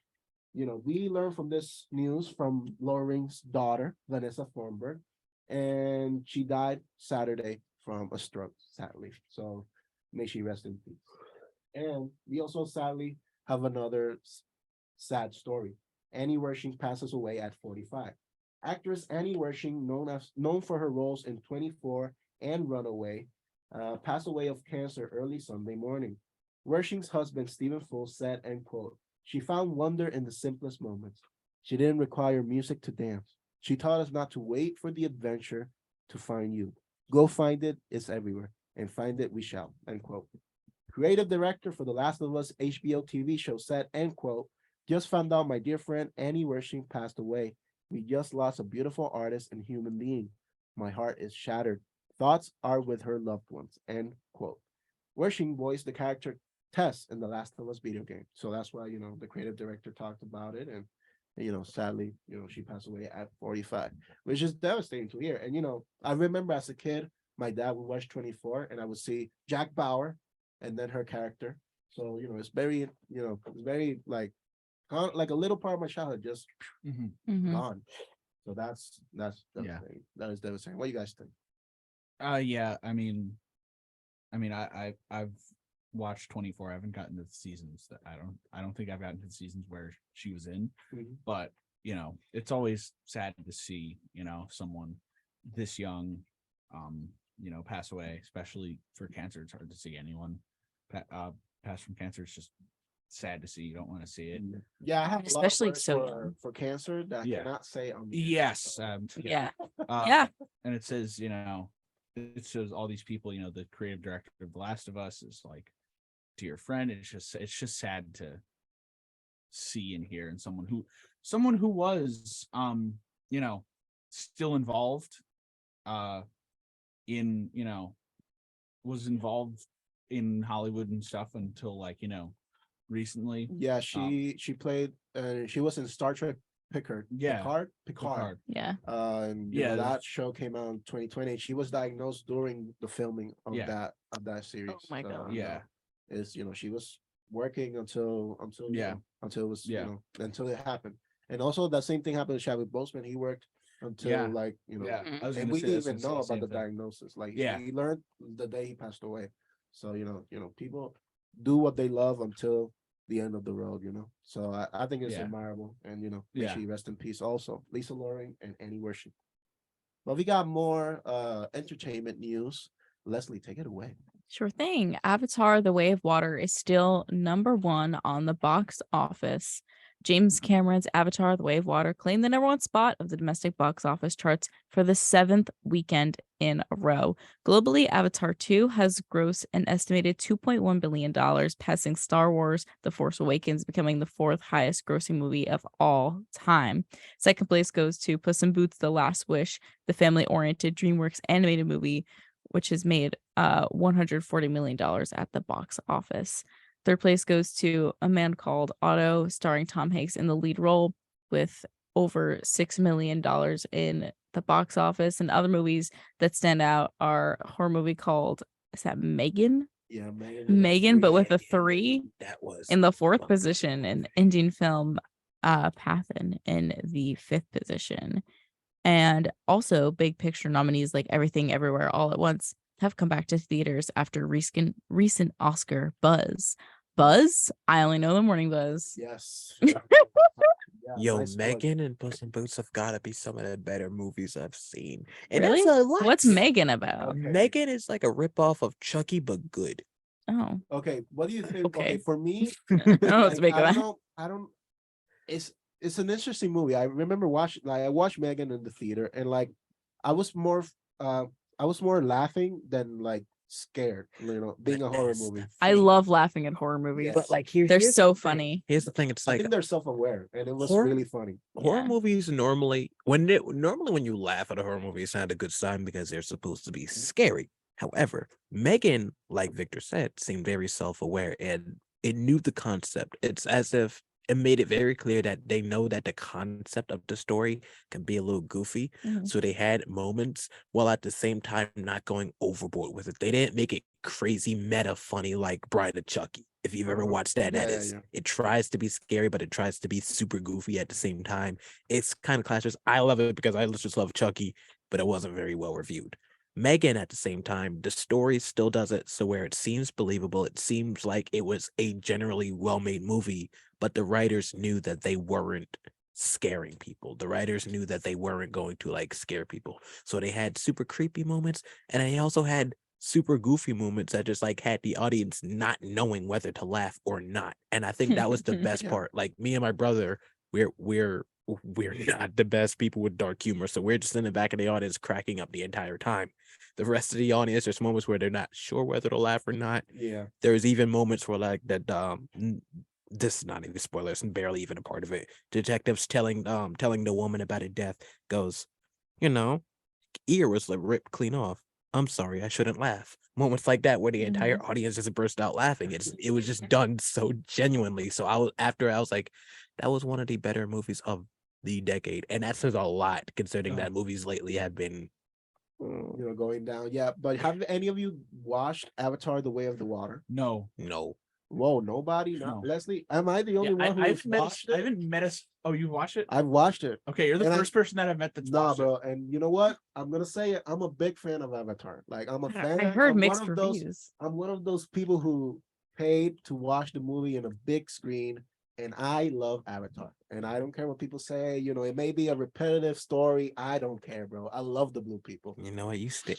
You know, we learned from this news from Loring's daughter, Vanessa Thornburg, and she died Saturday from a stroke, sadly. So may she rest in peace. And we also sadly have another sad story. Annie Wershing passes away at 45. Actress Annie Wershing, known for her roles in 24 and Runaway, passed away of cancer early Sunday morning. Wershing's husband, Stephen Full, said, and quote, "She found wonder in the simplest moments. She didn't require music to dance. She taught us not to wait for the adventure to find you. Go find it, it's everywhere, and find it we shall," end quote. Creative director for The Last of Us HBO TV show said, end quote, "Just found out my dear friend Annie Wershing passed away. We just lost a beautiful artist and human being. My heart is shattered. Thoughts are with her loved ones," end quote. Wershing voiced the character Tess in The Last of Us video game. So that's why, you know, the creative director talked about it. And, you know, sadly, you know, she passed away at 45, which is devastating to hear. And, you know, I remember as a kid, my dad would watch 24 and I would see Jack Bauer and then her character. So, you know, it's very, you know, it's very like a little part of my childhood just Mhm. gone. So that's devastating. That is devastating. What do you guys think? Yeah, I mean, I've watched 24. I haven't gotten to the seasons that I don't think I've gotten to the seasons where she was in. But you know, it's always sad to see, you know, someone this young you know, pass away, especially for cancer. It's hard to see anyone pass from cancer. It's just sad to see. You don't want to see it. Yeah, I have Especially a lot of words so for, young. for cancer that I cannot say on the Yes. Yeah. Uh, Yeah. And it says, you know, it shows all these people, you know, the creative director of The Last of Us is like dear friend. It's just sad to see and hear, and someone who was you know, still involved in, you know, was involved in Hollywood and stuff until, like, you know, recently. Yeah, she played she was in Star Trek Picard. Yeah. Picard. Yeah. And you Yeah, know, there's- that show came out in 2020. She was diagnosed during the filming of Yeah. that series. Oh my God. you Yeah. know, is, you know, she was working until you Yeah. know, until it was Yeah. you know, until it happened. And also that same thing happened with Chadwick Boseman. He worked until Yeah. like, you know, Yeah. I was and gonna we say- didn't I was even gonna say know the about same the thing. diagnosis. Like Yeah. he learned the day he passed away. So you know, people do what they love until the end of the road, you know. So I think it's Yeah. admirable, and you know, may Yeah. she rest in peace. Also, Lisa Loring and Annie Wershing. But we got more entertainment news. Leslie, take it away. Sure thing. Avatar: The Way of Water is still #1 on the box office. James Cameron's Avatar: The Way of Water claimed the #1 spot of the domestic box office charts for the 7th weekend in a row. Globally, Avatar 2 has grossed an estimated $2.1 billion, passing Star Wars: The Force Awakens, becoming the 4th highest grossing movie of all time. Second place goes to Puss in Boots: The Last Wish, the family-oriented DreamWorks animated movie, which has made $140 million at the box office. Third place goes to A Man Called Otto, starring Tom Hanks in the lead role, with over $6 million in the box office. And other movies that stand out are a horror movie called, is that Megan? Yeah, Megan, but with a 3 That was in the 4th position, and Indian film Pathan in the 5th position. And also big picture nominees like Everything Everywhere All at Once have come back to theaters after recent Oscar buzz. Buzz? I only know the Morning Buzz. Yes. Yo, nice Megan and Puss in Boots have got to be some of the better movies I've seen. And Really? that's a lot. What's Megan about? Okay. Megan is like a ripoff of Chucky, but good. Oh, Okay, what do you think? Okay, Okay. for me, I don't know what to like, make I of don't that. know. I don't. It's an interesting movie. I remember I watched Megan in the theater, and like I was more uh I was more laughing than like scared. Being a horror That's movie. the I thing. love laughing at horror movies. But, like They're here's so the thing. funny. Here's the thing. It's I like think they're self-aware, and it was Horror- really funny. horror Yeah. movies normally when you laugh at a horror movie, it's not a good sign because they're supposed to be scary. However, Megan, like Victor said, seemed very self-aware and it knew the concept. It's as if it made it very clear that they know that the concept of the story can be a little goofy. Mhm. So they had moments while at the same time not going overboard with it. They didn't make it crazy meta funny like Bride of Chucky. If you've ever watched that, Yeah. it tries to be scary, but it tries to be super goofy at the same time. It's kind of clashes. I love it because I just love Chucky, but it wasn't very well reviewed. Megan, at the same time, the story still does it so where it seems believable. It seems like it was a generally well-made movie, but the writers knew that they weren't scaring people. The writers knew that they weren't going to like scare people. So they had super creepy moments, and they also had super goofy moments that just like had the audience not knowing whether to laugh or not. And I think that was the best Yeah. part. Like me and my brother, we're not the best people with dark humor, so we're just in the back of the audience cracking up the entire time. The rest of the audience, there's moments where they're not sure whether to laugh or not. Yeah. There's even moments where like that this is not even spoilers and barely even a part of it. Detectives telling the woman about a death goes, ear was like ripped clean off. I'm sorry, I shouldn't laugh. Moments like that where the entire audience just burst out laughing. It was just done so genuinely. So I was like, that was one of the better movies of the decade. And that says a lot considering that movies lately have been Going down. Yeah, but have any of you watched Avatar: The Way of the Water? No. no. Whoa, nobody? No. Leslie, am I the only Yeah, one who I has haven't met watched I it? haven't met us. Oh, you watched it? I've watched it. Okay, you're the And first person that I've met that's Nah, watched it. bro, and you know what? I'm gonna say it. I'm a big fan of Avatar. Like, I'm a fan. I heard I'm mixed one of those. reviews. I'm one of those people who paid to watch the movie in a big screen, and I love Avatar. And I don't care what people say. It may be a repetitive story. I don't care, bro. I love the blue people. You know what? You stay.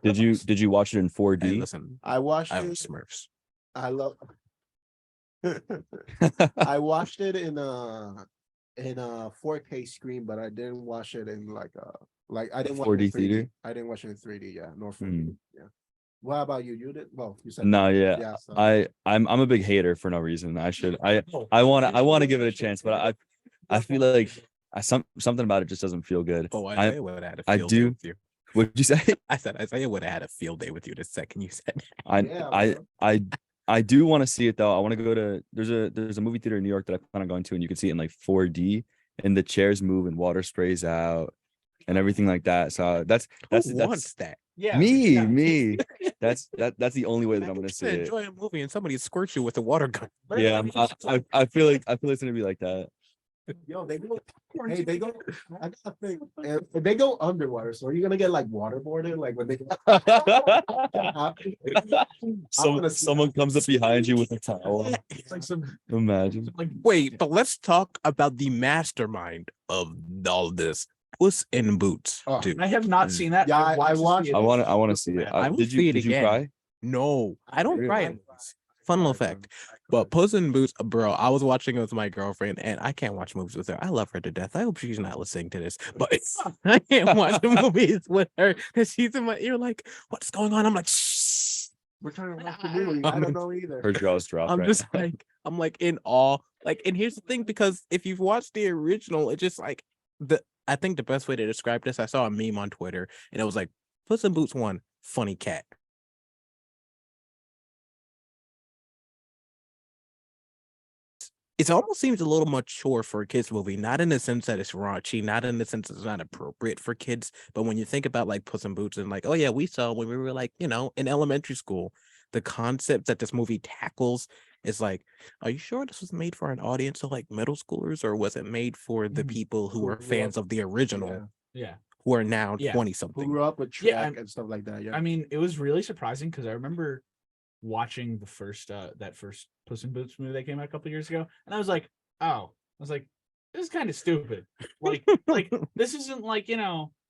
Did you watch it in 4D? Hey, listen, I watched I it. was Smurfs. I love. I watched it in a 4K screen, but I didn't watch it in like I didn't watch it in 4D 3D. theater? I didn't watch it in 3D, yeah, nor 4D. Yeah. What about you? You did? Well, you said No, 4D. yeah. So. I'm a big hater for no reason. I want to give it a chance, but I feel like something about it just doesn't feel good. Oh, I would have had a I field day do. with you. What'd you say? I said I would have had a field day with you the second you said that. Yeah, I do want to see it though. I want to go to there's a movie theater in New York that I plan on going to, and you can see it in like 4D, and the chairs move and water sprays out and everything like that. So that's Who wants that? Yeah. me. That's the only way that I'm gonna see it. Enjoy a movie and somebody squirts you with a water gun. Yeah, I feel like it's gonna be like that. Yo, they go. Hey, they go. I gotta think. They go underwater, so are you gonna get like waterboarded? Like when they. Someone comes up behind you with a towel. It's like some Imagine. like Wait, but let's talk about the mastermind of all this. Puss in Boots, Oh, dude. I have not seen that. Yeah, I've I to see watched- it. I want to see it. I will Did see it you again. cry? No, I don't Really? cry. at movies. Fun little fact. But Puss in Boots, bro, I was watching it with my girlfriend, and I can't watch movies with her. I love her to death. I hope she's not listening to this, but I can't watch the movies with her because she's in my ear like, what's going on? I'm like, shh. We're trying to watch the movie. I don't know either. Her jaws dropped. I'm right just now. like, I'm like in awe. Like, and here's the thing, because if you've watched the original, it's just like I think the best way to describe this, I saw a meme on Twitter, and it was like, Puss in Boots 1, funny cat. It almost seems a little mature for a kids movie, not in the sense that it's raunchy, not in the sense it's not appropriate for kids, but when you think about like Puss in Boots and like, oh yeah, we saw when we were like, in elementary school, the concept that this movie tackles is like, are you sure this was made for an audience of like middle schoolers, or was it made for the people who were fans of the original, Yeah. who are now Yeah. 20 Who something? grew up with Trek Yeah, and stuff like that. Yeah. I mean, it was really surprising because I remember watching the first that first Puss in Boots movie that came out a couple years ago, and I was like, this is kind of stupid. Like this isn't like,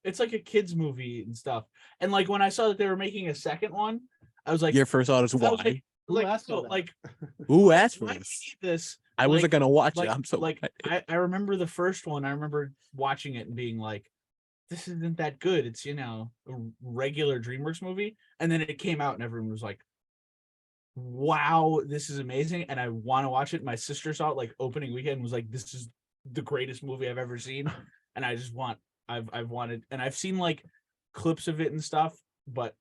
it's like a kids movie and stuff. And like when I saw that they were making a second one, I was like, Your first thought is I was why? Who asked for no, that? like Who asked for why do this? you need this? I wasn't gonna watch Like, it. I'm so like I remember the first one. I remember watching it and being like, this isn't that good. It's a regular DreamWorks movie. And then it came out and everyone was like, wow, this is amazing. And I want to watch it. My sister saw it like opening weekend and was like, this is the greatest movie I've ever seen. And I just I've wanted, and I've seen like clips of it and stuff, but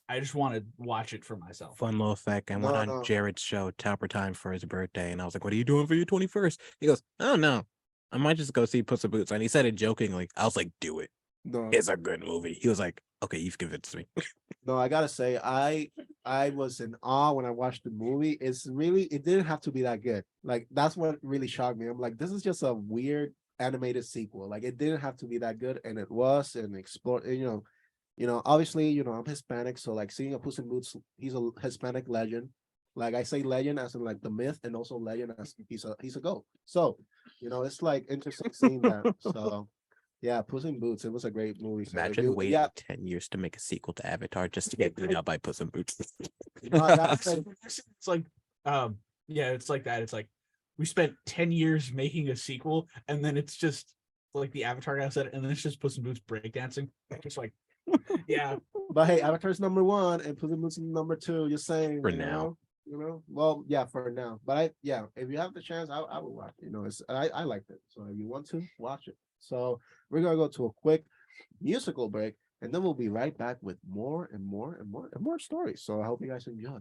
I just want to watch it for myself. Fun little fact. I went on No. Jared's show, Topper Time, for his birthday, and I was like, "What are you doing for your 21st?" He goes, "I don't know. I might just go see Puss in Boots." And he said it jokingly. I was like, "Do it. No, It's a good movie." He was like, "Okay, you've convinced me." no, I gotta say, I was in awe when I watched the movie. It didn't have to be that good. Like that's what really shocked me. I'm like, this is just a weird animated sequel. Like it didn't have to be that good, and it was, and explore. Obviously, I'm Hispanic, so like seeing a Puss in Boots, he's a Hispanic legend. Like I say legend as in like the myth, and also legend as he's a goat. So, it's like interesting seeing that. So yeah, Puss in Boots, it was a great movie. So Imagine waiting 10 years to make a sequel to Avatar just to get beat out by Puss in Boots. I gotta say, It's like, yeah, it's like that. It's like we spent 10 years making a sequel, and then it's just like the Avatar guy said, and then it's just Puss in Boots breakdancing. Just like, yeah. but hey, Avatar's number 1 and Puss in Boots is number 2. You're saying For now. Well, yeah, for now. But if you have the chance, I will watch it. I liked it. So if you want to watch it. So we're gonna go to a quick musical break, and then we'll be right back with more and more and more and more stories. So I hope you guys enjoy.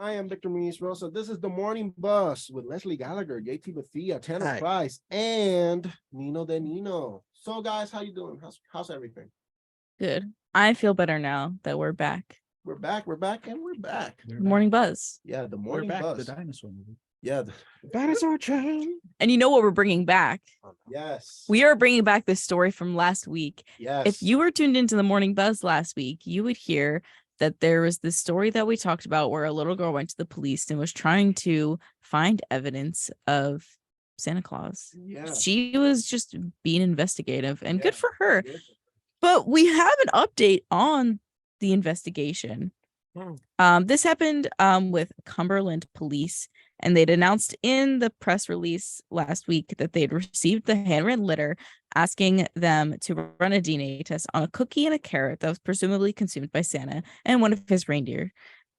I am Victor Muñiz Rosa. This is the Morning Bus with Leslie Gallagher, JT Bethea, Tanner Hi. Price, and Nino de Nino. So, guys, how you doing? How's everything? Good. I feel better now that we're back. We're back, and we're back. Morning Buzz. Yeah, the We're Morning back. Bus. The dinosaur movie. Yeah. Dinosaur chain. And you know what we're bringing back? Yes. We are bringing back this story from last week. Yes. If you were tuned into the Morning Buzz last week, you would hear that there was this story that we talked about where a little girl went to the police and was trying to find evidence of Santa Claus. Yeah. She was just being investigative, and good Yeah. for her. But we have an update on the investigation. This happened with Cumberland Police, and they'd announced in the press release last week that they'd received the handwritten letter asking them to run a DNA test on a cookie and a carrot that was presumably consumed by Santa and one of his reindeer.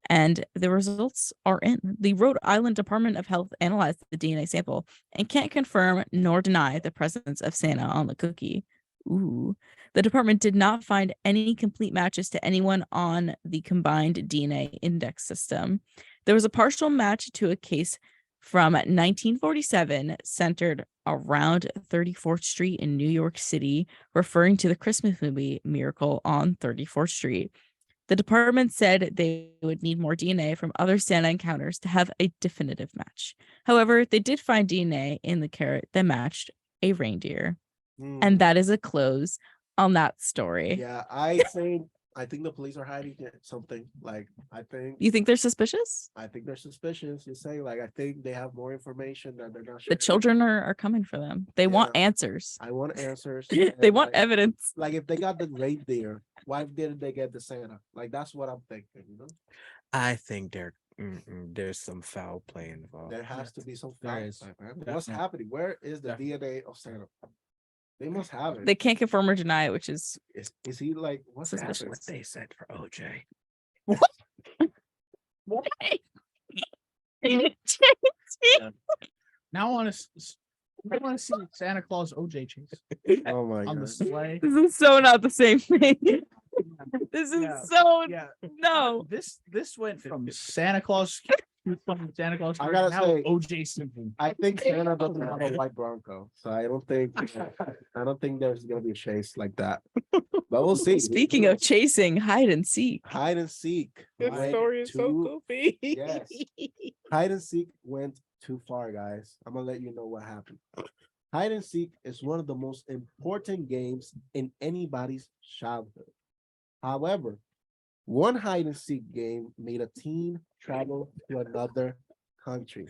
And the results are in. The Rhode Island Department of Health analyzed the DNA sample and can't confirm nor deny the presence of Santa on the cookie. Ooh. The department did not find any complete matches to anyone on the combined DNA index system. There was a partial match to a case from 1947 centered around 34th Street in New York City, referring to the Christmas movie Miracle on 34th Street. The department said they would need more DNA from other Santa encounters to have a definitive match. However, they did find DNA in the carrot that matched a reindeer. And that is a close on that story. Yeah, I think the police are hiding something. You think they're suspicious? I think they're suspicious. You're saying I think they have more information that they're not The sharing. children are coming for them. They want answers. I want answers. They and, want evidence. if they got the reindeer, why didn't they get the Santa? That's what I'm thinking. I think there's some foul play involved. There has to be some There foul is. play, man. What's happening? Where is the DNA of Santa? They must have it. They can't confirm or deny it, which is Is he what's Suspicious. happening? What they said for OJ. Now I want to see Santa Claus OJ chase Oh my on the god. sleigh. This is so not the same thing. This is Yeah. so Yeah. no. This went from Santa Claus from Santa Claus. I gotta now say- OJ Simpson. I think Santa doesn't have a white Bronco, so I don't think there's gonna be a chase like that. But we'll see. Speaking of chasing, hide and seek. hide and seek, This went story is so too- goofy. Yes. Hide and seek went too far, guys. I'm gonna let you know what happened. Hide and seek is one of the most important games in anybody's childhood. However, one hide and seek game made a teen travel to another country.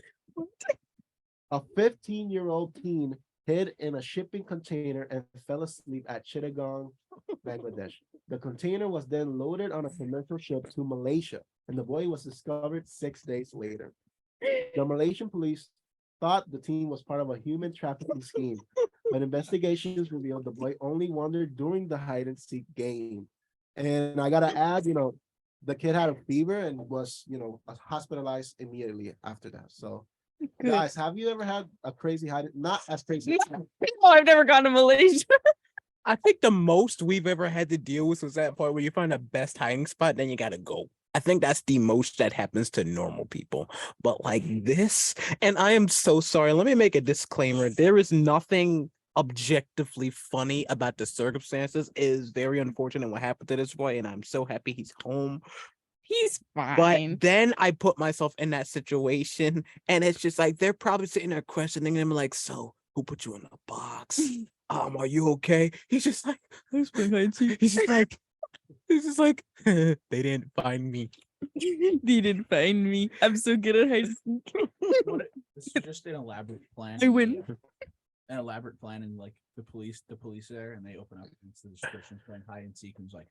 A 15-year-old teen hid in a shipping container and fell asleep at Chittagong, Bangladesh. The container was then loaded on a commercial ship to Malaysia, and the boy was discovered 6 days later. The Malaysian police thought the teen was part of a human trafficking scheme, but investigations revealed the boy only wandered during the hide and seek game. And I gotta add, the kid had a fever and was, hospitalized immediately after that. So, guys, have you ever had a crazy hide? Not as crazy. Oh, I've never gone to Malaysia. I think the most we've ever had to deal with was that part where you find the best hiding spot, then you gotta go. I think that's the most that happens to normal people. But this, and I am so sorry. Let me make a disclaimer. There is nothing objectively funny about the circumstances. It is very unfortunate what happened to this boy, and I'm so happy he's home. He's fine. But then I put myself in that situation, and it's just they're probably sitting there questioning him, so who put you in the box? Are you okay? He's just he's just they didn't find me. They didn't find me. I'm so good at hide and seek. This is just an elaborate plan. I win. An elaborate plan, and the police there, and they open up and it's the description playing hide and seek, and was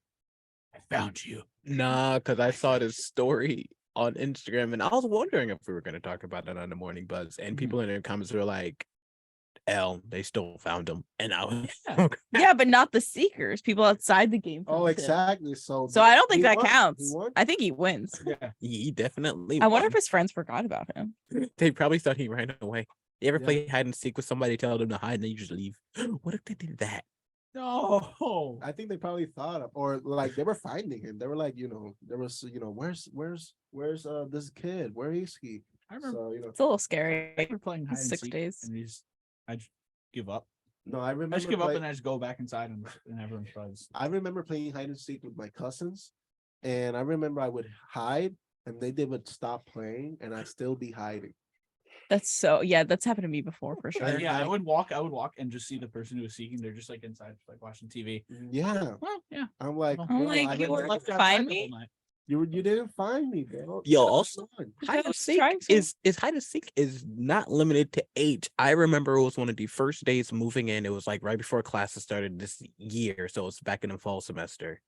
I found you. Nah, because I saw this story on Instagram, and I was wondering if we were going to talk about it on the Morning Buzz, and people in the comments were like, they still found him. And I was Yeah, but not the seekers. People outside the game. Oh, found him. exactly. So So I don't think he that won? counts. He won? I think he wins. Yeah. he definitely I wonder if won. his friends forgot about him. They probably thought he ran away. You ever Yeah. play hide and seek with somebody, tell them to hide, and then you just leave? What if they did that? No. I think they probably thought of, or like they were finding him. They were like, there was, where's this kid? Where is he? I remember, So It's a little scary. playing hide and 6 seek, days. and I just give up. no, I I remember just give up play- and I just go back inside and everyone's froze. I remember playing hide and seek with my cousins, and I remember I would hide, and they would stop playing, and I'd still be hiding. That's happened to me before for sure. Yeah, I would walk and just see the person who was seeking. They're just like inside, like watching TV. Yeah, Well, yeah. I'm like, I'm I'm bro, like, I you didn't were like Left outside find the me? whole night. you didn't find me, bro. Yo, Come also- on. Hide I and was seek trying to. is hide and seek is not limited to age. I remember it was one of the first days moving in. It was like right before classes started this year, so it was back in the fall semester.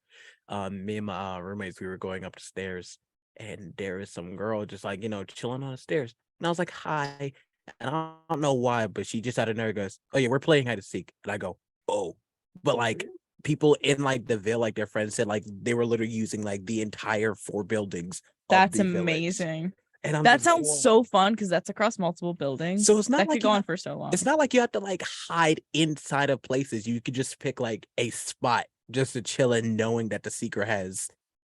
Me and my roommates, we were going up the stairs, and there is some girl just like chilling on the stairs, and I was like, "Hi," and I don't know why, but she just out of nowhere goes, "Oh yeah, we're playing hide and seek," and I go, "Oh," but like people in like the Ville, like their friends said, like they were literally using like the entire 4 buildings. Of That's the village. amazing. And I'm That just like, sounds "Whoa." so fun because that's across multiple buildings. So it's not that like could go you on have- for so long. It's not like you have to like hide inside of places. You could just pick like a spot just to chill in, knowing that the seeker has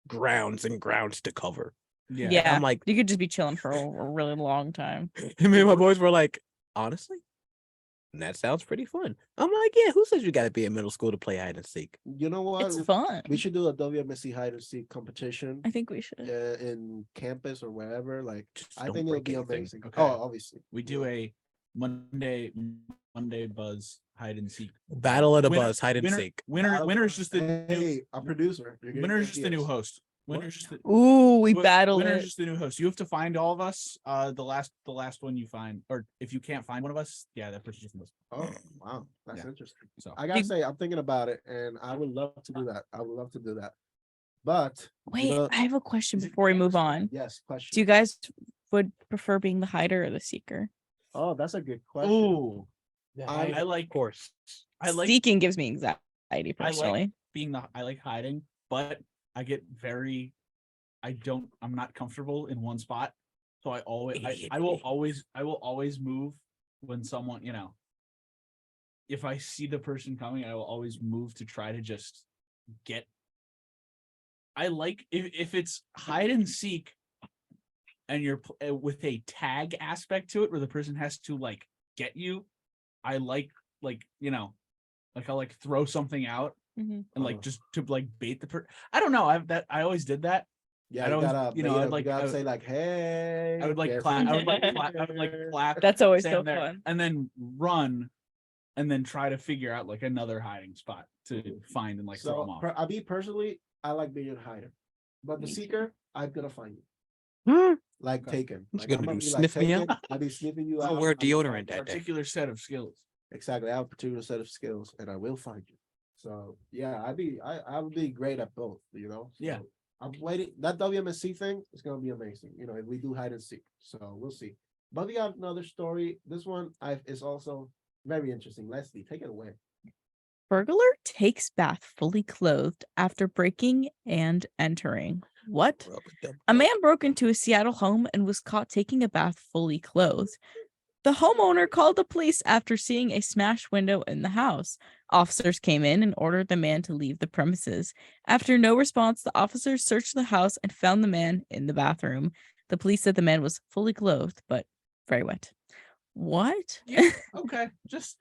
grounds and grounds to cover. Yeah. And Yeah. I'm like, You could just be chilling for a really long time. and me and my boys were like, honestly, that sounds pretty fun. I'm like, yeah, who says you got to be in middle school to play hide and seek? You know what? It's fun. We should do a WMSC hide and seek competition I think we should. in campus or wherever. Like, Just I don't think it'll break be anything. amazing. Okay. Oh, obviously. We do a Monday buzz hide and seek. Battle of the Winner- Buzz, hide and winner- seek. Winner's just the new, Hey, a producer. You're getting winner's just the new ideas. host. Winner's just the Ooh, we battle Winner's it. just the new host. You have to find all of us. The last one you find, or if you can't find one of us, yeah, that person's just missed. Oh, wow. That's Yeah. interesting. So I gotta say, I'm thinking about it, and I would love to do that. I would love to do that. But Wait, know- I have a question Is it before we move campus? on. yes, question. Do you guys would prefer being the hider or the seeker? Oh, that's a good question. ooh, I I like Of course. I like Seeking gives me anxiety personally. I like hiding, but I get I'm not comfortable in one spot. So I will always move when someone, if I see the person coming, I will always move to try to just get. I like if it's hide and seek and you're with a tag aspect to it where the person has to like get you. I like I'll like throw something out Mhm. and like Oh. just to like bait the person. I don't know. I always did that. Yeah, I'd you always- gotta, you know, I'd you like- gotta I- say like, hey. I would like careful clap. I would like here. clap. That's always stand so there, fun. and then run, and then try to figure out like another hiding spot to find and like throw them off. I mean, personally, I like being a hider, but the Me seeker, I'm gonna find you. Hmm. Like Okay. taken. What Like, you I'm gonna gonna do, be sniff me taken, out? I'll be sniffing you I'll out. wear I'll be deodorant finding that you. day. Particular set of skills. Exactly. I have a particular set of skills, and I will find you. So yeah, I would be great at both. Yeah. So, I'm waiting. That WMSC thing is gonna be amazing. If we do hide and seek. So we'll see. But we got another story. This one is also very interesting. Leslie, take it away. Burglar takes bath fully clothed after breaking and entering. What? A man broke into a Seattle home and was caught taking a bath fully clothed. The homeowner called the police after seeing a smashed window in the house. Officers came in and ordered the man to leave the premises. After no response, the officers searched the house and found the man in the bathroom. The police said the man was fully clothed, but very wet. What? Yeah. Okay. Just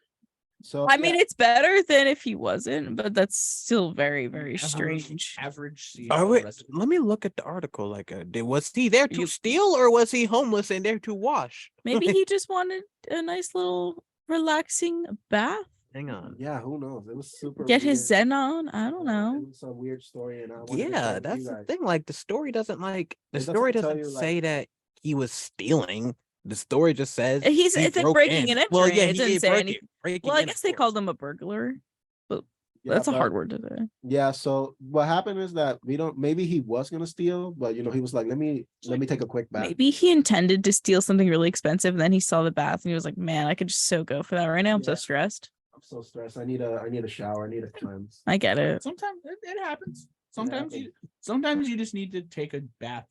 So I mean, it's better than if he wasn't, but that's still very, very average- strange. Average. Are Seattle we, resident. let me look at the article. Like, was he there to You- steal or was he homeless and there to wash? Maybe he just wanted a nice little relaxing bath. Hang on. yeah, who knows? It was super. Get his weird. zen on. I don't know. It was a weird story, and I wanted to share Yeah, it with that's you the guys. thing. Like, the story doesn't like the It doesn't story tell doesn't you, like- say that he was stealing. The story just says He's- he it's like broke breaking in. and Well, entering. yeah, It he didn't did say break any- it. Breaking Well, I in, guess of they course. called him a burglar. Yeah, That's a but- hard word to say. Yeah, so what happened is that maybe he was gonna steal, but he was like, let me take a quick bath. Maybe he intended to steal something really expensive, and then he saw the bath and he was like, "Man, I could just so go for that right now. I'm so Yeah. stressed." I'm so stressed. I need a shower. I need a cleanse. I get it. Sometimes it happens. happens. Sometimes you just need to take a bath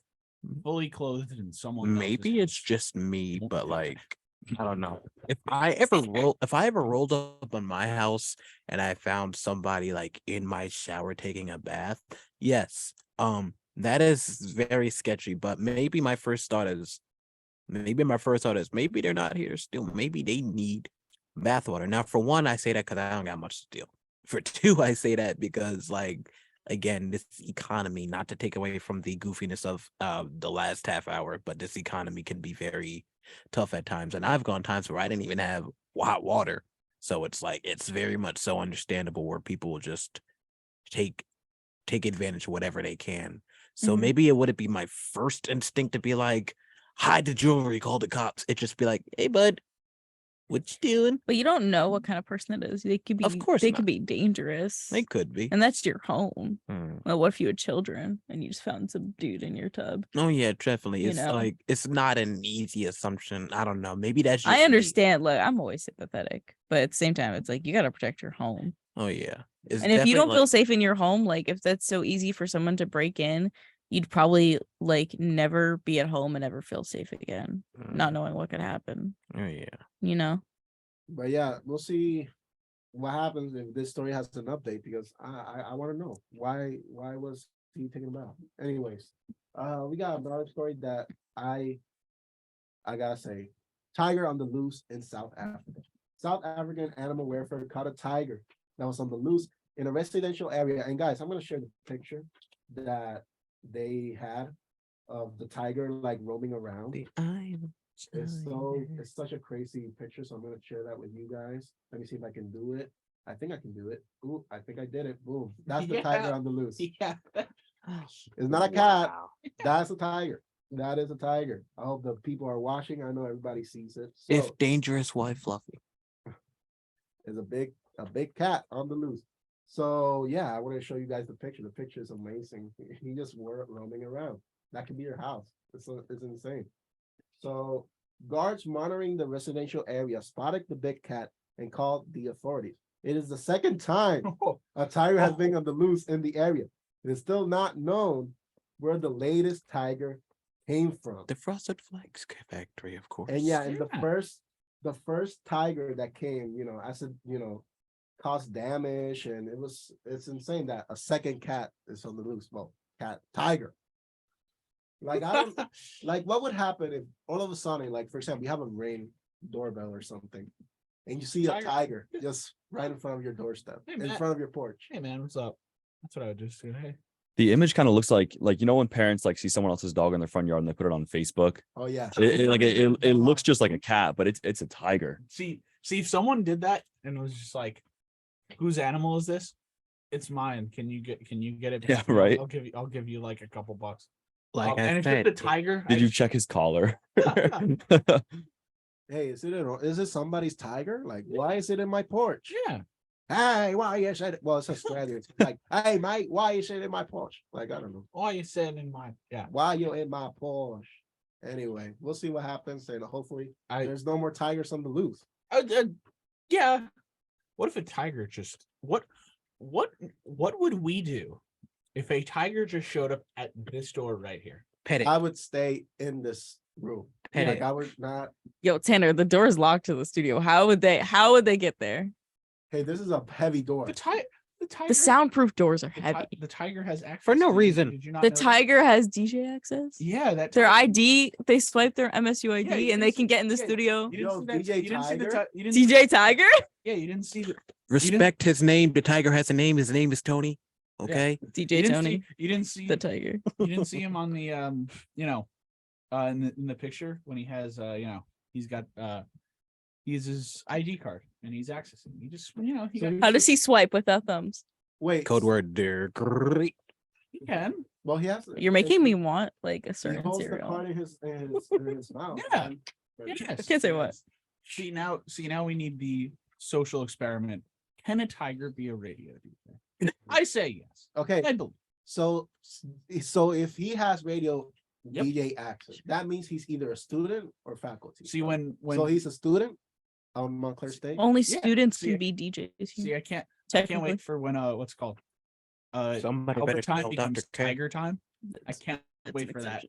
fully clothed in someone. else's Maybe it's house. just me, Won't but do that. like I don't know. If I ever rolled up on my house and I found somebody like in my shower taking a bath, yes. That is very sketchy, but maybe my first thought is maybe they're not here still. Maybe they need bathwater. Now, for one, I say that because I don't got much to steal. For two, I say that because like again, this economy, not to take away from the goofiness of the last half hour, but this economy can be very tough at times. And I've gone times where I didn't even have hot water. So it's like it's very much so understandable where people will just take advantage of whatever they can. So maybe it wouldn't be my first instinct to be like, hide the jewelry, call the cops. It just be like, hey bud, what you doing? But you don't know what kind of person it is. They could be, Of course they not. could be dangerous. They could be. And that's your home. Hmm. Well, what if you had children and you just found some dude in your tub? Oh yeah, definitely. You It's know? like it's not an easy assumption. I don't know. Maybe that's just I me. understand. Look, I'm always sympathetic, but at the same time, it's like you got to protect your home. Oh yeah. It's And if you definitely don't feel like- safe in your home, like if that's so easy for someone to break in, you'd probably like never be at home and never feel safe again, not knowing what could happen. Oh yeah. You know? But yeah, we'll see what happens if this story has an update because I want to know why was he taken about. Anyways, we got another story that I gotta say, tiger on the loose in South Africa. South African animal welfare caught a tiger that was on the loose in a residential area. And guys, I'm gonna share the picture that they had of the tiger like roaming around. It's such a crazy picture, so I'm gonna share that with you guys. Let me see if I can do it. I think I can do it. Ooh, I think I did it. Boom. That's the tiger on the loose. Yeah. It's not a cat. That's a tiger. That is a tiger. I hope the people are watching. I know everybody sees it. So If dangerous, why fluffy? it's a big cat on the loose. So yeah, I want to show you guys the picture. The picture is amazing. He just roaming around. That could be your house. It's insane. So guards monitoring the residential area spotted the big cat and called the authorities. It is the second time a tiger has been on the loose in the area. It is still not known where the latest tiger came from. The Frosted Flakes factory, of course. And yeah, and the first tiger that came, I said, caused damage, and it's insane that a second cat is on the loose. Well, tiger. Like I don't like what would happen if all of a sudden, like for example, you have a Ring doorbell or something, and you see a tiger just right in front of your doorstep, in front of your porch. Hey man, what's up? That's what I would just do. Hey. The image kind of looks like when parents like see someone else's dog in their front yard and they put it on Facebook. Oh yeah, it looks just like a cat, but it's a tiger. See if someone did that and was just like, whose animal is this? It's mine. Can you get it? Yeah, right. I'll give you like a couple bucks. Like I and if said, it's the tiger, Did you check his collar? hey, is it somebody's tiger? Like, why is it in my porch? Yeah. Hey, why you said it? Well, it's Australia. It's like, hey, mate, why you sitting in my porch? Like, I don't know. Why you sitting in my Why you in my porch? Anyway, we'll see what happens, and hopefully there's no more tigers on the loose. Yeah. What if a tiger just what would we do if a tiger just showed up at this door right here? pet it. I would stay in this room. Pet Like it. I would not. Yo, Tanner, the door is locked to the studio. How would they get there? Hey, this is a heavy door. The tiger. The soundproof doors are heavy. The tiger has access For no to you. reason. Did you not The know that? tiger has DJ access. Yeah, that Their tiger- ID, they swipe their MSU ID Yeah, you and didn't they can see- get in the yeah, studio. You didn't Yo, see that, DJ you didn't see the Tiger? you didn't see- DJ Tiger? Yeah, you didn't see the Respect his name. The tiger has a name. His name is Tony. Okay. you DJ didn't Tony, see you didn't see the tiger. you didn't see him on the in the picture when he has he's got he's his ID card and he's accessing. He just he got How does he swipe without thumbs? Wait, Code word there. Great. he can. Well, he has. You're making me want like a He certain holds the cereal. card in his mouth. Yeah. man. Yes, Can't say what. yes. See now we need the social experiment. Can a tiger be a radio DJ? I say yes. Okay, I believe. so if he has radio Yep. DJ access, that means he's either a student or faculty. See when So he's a student on Montclair State. Only Yeah, students see, can be DJs. see Here, I can't technically. wait for when what's it called Somebody better Albert time tell becomes Dr. K. tiger time. I can't wait for that.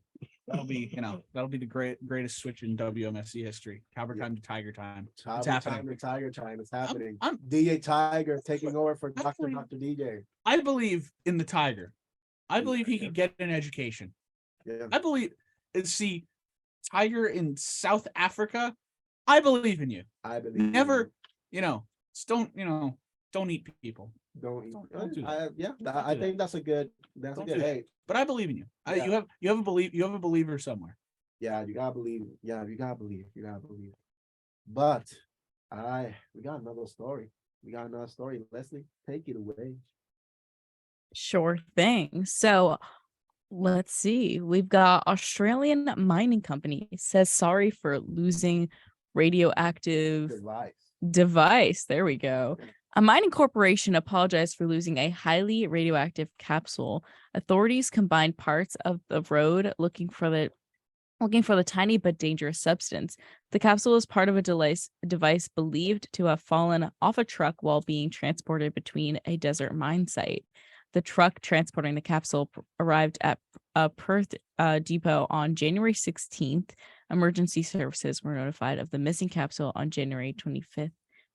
That'll be the greatest switch in WMSC history. Cowboy time to Tiger time. It's happening. Tiger time. It's happening. I'm DJ Tiger taking over for Dr. DJ. I believe in the Tiger. I believe he could get an education. Yeah. I believe. See, Tiger in South Africa. I believe in you. I believe. Never, don't eat people. Don't eat. Don't do that. I think that's a good. That's a good. Hey, but I believe in you. Yeah. You have a believer somewhere. Yeah, you gotta believe. Yeah, you gotta believe. But we got another story. Leslie, take it away. Sure thing. So let's see. We've got Australian mining company says sorry for losing radioactive device. There we go. A mining corporation apologized for losing a highly radioactive capsule. Authorities combined parts of the road looking for the tiny but dangerous substance. The capsule is part of a device believed to have fallen off a truck while being transported between a desert mine site. The truck transporting the capsule arrived at a Perth depot on January 16th. Emergency services were notified of the missing capsule on January 25th.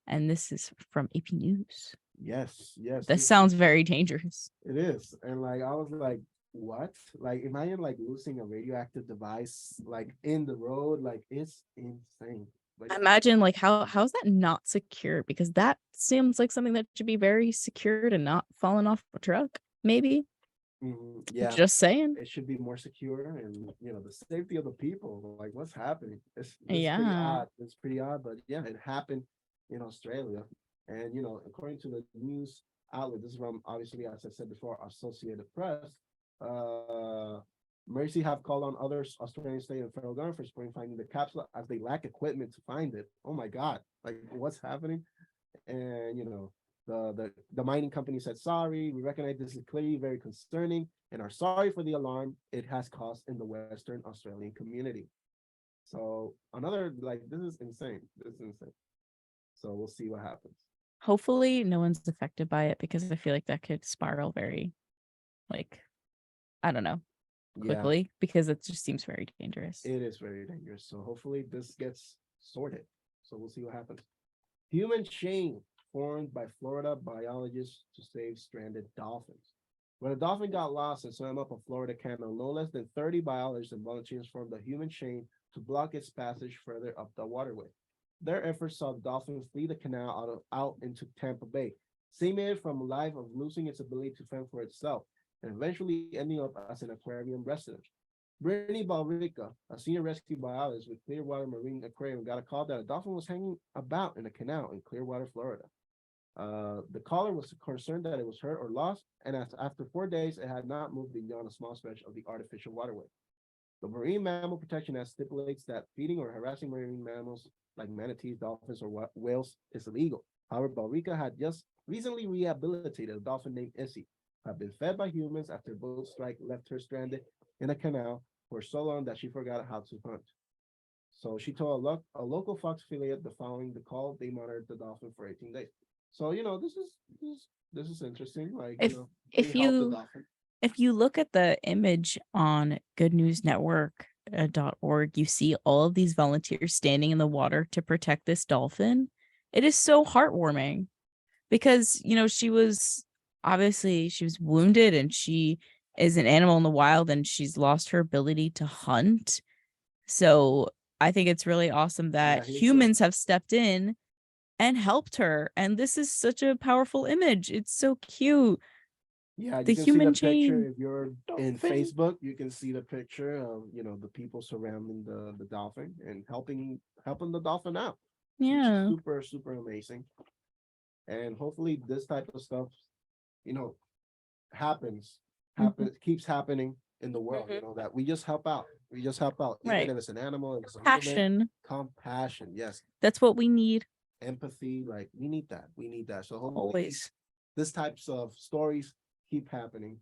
And this is from AP News. Yes. This sounds very dangerous. It is. And I was like, what? Imagine losing a radioactive device in the road. It's insane. Imagine how's that not secure? Because that seems like something that should be very secured and not falling off a truck. Maybe. Yeah. Just saying. It should be more secure and the safety of the people. What's happening? It's yeah. Pretty odd. It's pretty odd, but yeah, it happened in Australia. And according to the news outlet, this is from obviously, as I said before, Associated Press. Mercy have called on other Australian state and federal government for supporting finding the capsule as they lack equipment to find it. Oh my God, what's happening? And the mining company said, sorry, we recognize this is clearly very concerning and are sorry for the alarm it has caused in the Western Australian community. So another, this is insane. So we'll see what happens. Hopefully no one's affected by it, because I feel like that could spiral very, I don't know, quickly, because it just seems very dangerous. It is very dangerous. So hopefully this gets sorted. So we'll see what happens. Human chain formed by Florida biologists to save stranded dolphins. When a dolphin got lost and swam up a Florida canal, no less than 30 biologists and volunteers formed a human chain to block its passage further up the waterway. Their efforts saw the dolphin flee the canal out into Tampa Bay, saving it from a life of losing its ability to fend for itself, and eventually ending up as an aquarium resident. Brittany Balrica, a senior rescue biologist with Clearwater Marine Aquarium, got a call that a dolphin was hanging about in a canal in Clearwater, Florida. The caller was concerned that it was hurt or lost, and after 4 days, it had not moved beyond a small stretch of the artificial waterway. The Marine Mammal Protection Act stipulates that feeding or harassing marine mammals like manatees, dolphins, or whales is illegal. However, Balrica had just recently rehabilitated a dolphin named Issy, who had been fed by humans after a boat strike left her stranded in a canal for so long that she forgot how to hunt. So she told a local Fox affiliate that following the call, they monitored the dolphin for 18 days. So this is interesting. If you look at the image on goodnewsnetwork.org, you see all of these volunteers standing in the water to protect this dolphin. It is so heartwarming because, she was wounded and she is an animal in the wild and she's lost her ability to hunt. So I think it's really awesome that humans have stepped in and helped her. And this is such a powerful image. It's so cute. Yeah, the human chain. Picture. If you're in Facebook, you can see the picture of the people surrounding the dolphin and helping the dolphin out. Yeah, super amazing. And hopefully this type of stuff, keeps happening in the world. That we just help out. Right. Even if it's an animal, if it's a compassion. Compassion, yes. That's what we need. Empathy, we need that. So hopefully Always. this types of stories keep happening,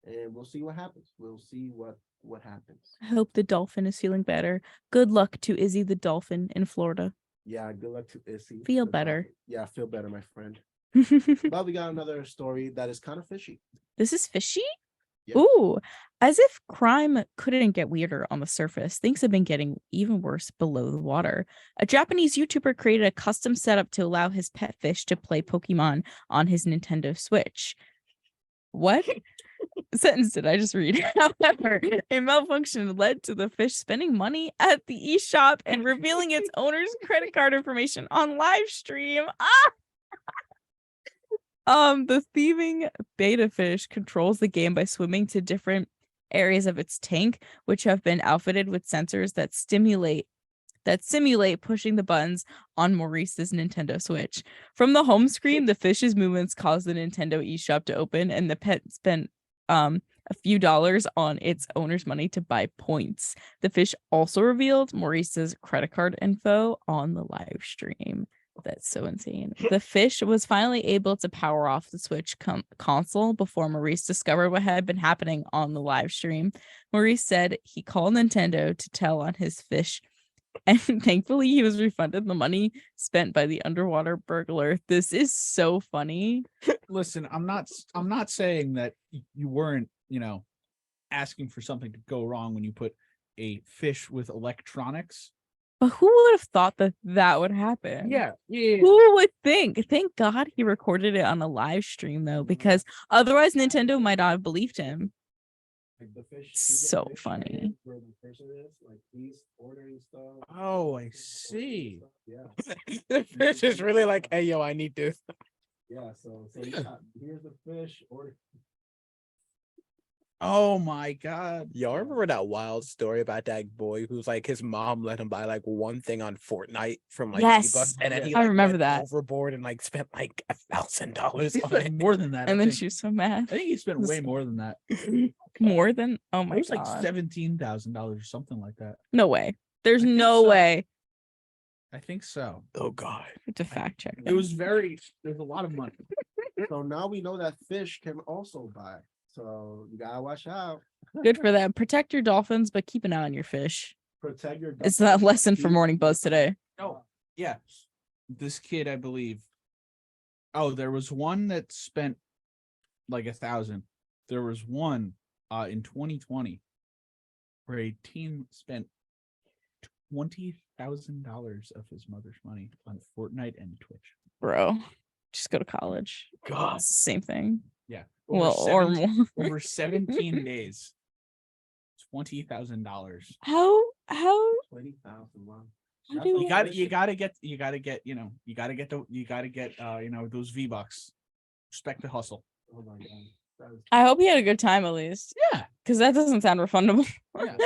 and we'll see what happens. We'll see what happens. I hope the dolphin is feeling better. Good luck to Izzy the dolphin in Florida. Yeah, good luck to Izzy. Feel better. Yeah, feel better, my friend. But we got another story that is kind of fishy. This is fishy? Yeah. Ooh, as if crime couldn't get weirder on the surface, things have been getting even worse below the water. A Japanese YouTuber created a custom setup to allow his pet fish to play Pokemon on his Nintendo Switch. What sentence did I just read? However, a malfunction led to the fish spending money at the eShop and revealing its owner's credit card information on live stream. The thieving beta fish controls the game by swimming to different areas of its tank, which have been outfitted with sensors that simulate pushing the buttons on Maurice's Nintendo Switch. From the home screen, the fish's movements cause the Nintendo eShop to open, and the pet spent a few dollars on its owner's money to buy points. The fish also revealed Maurice's credit card info on the live stream. That's so insane. The fish was finally able to power off the Switch console before Maurice discovered what had been happening on the live stream. Maurice said he called Nintendo to tell on his fish, and thankfully he was refunded the money spent by the underwater burglar. This is so funny. Listen, I'm not saying that you weren't, asking for something to go wrong when you put a fish with electronics. But who would have thought that would happen? Yeah. Who would think? Thank God he recorded it on a live stream, though, because otherwise Nintendo might not have believed him. Like the fish, So funny. where the person is, like he's ordering stuff. Oh, I see. Yeah. The fish is really like, hey, yo, I need this. Yeah. So yeah, here's the fish order. Oh my God. Yo, I remember that wild story about that boy who's like his mom let him buy like one thing on Fortnite from like Yes. V-Bucks, and then he I like, remember went that. overboard and like spent like $1,000 He on spent it. more than that. And I then think. she was so mad. I think he spent way more than that. More than oh my It was God. like $17,000 or something like that. No way. There's I think no so. way. I think so. Oh God. To fact check. It was there's a lot of money. So now we know that fish can also buy. So you gotta watch out. Good for them. Protect your dolphins, but keep an eye on your fish. Protect your. It's that lesson for Morning Buzz today. Oh, yeah. This kid, I believe. Oh, there was one that spent like 1,000. There was one in 2020 where a teen spent $20,000 of his mother's money on Fortnite and Twitch. Bro, just go to college. God. It's the same thing. Yeah. Well, or more. Over 17 days. $20,000. How 20,000. Wow. How do You gotta get those V-Bucks. Respect the hustle. Oh my God. That is- I hope he had a good time at least. Yeah. Because that doesn't sound refundable. Yeah.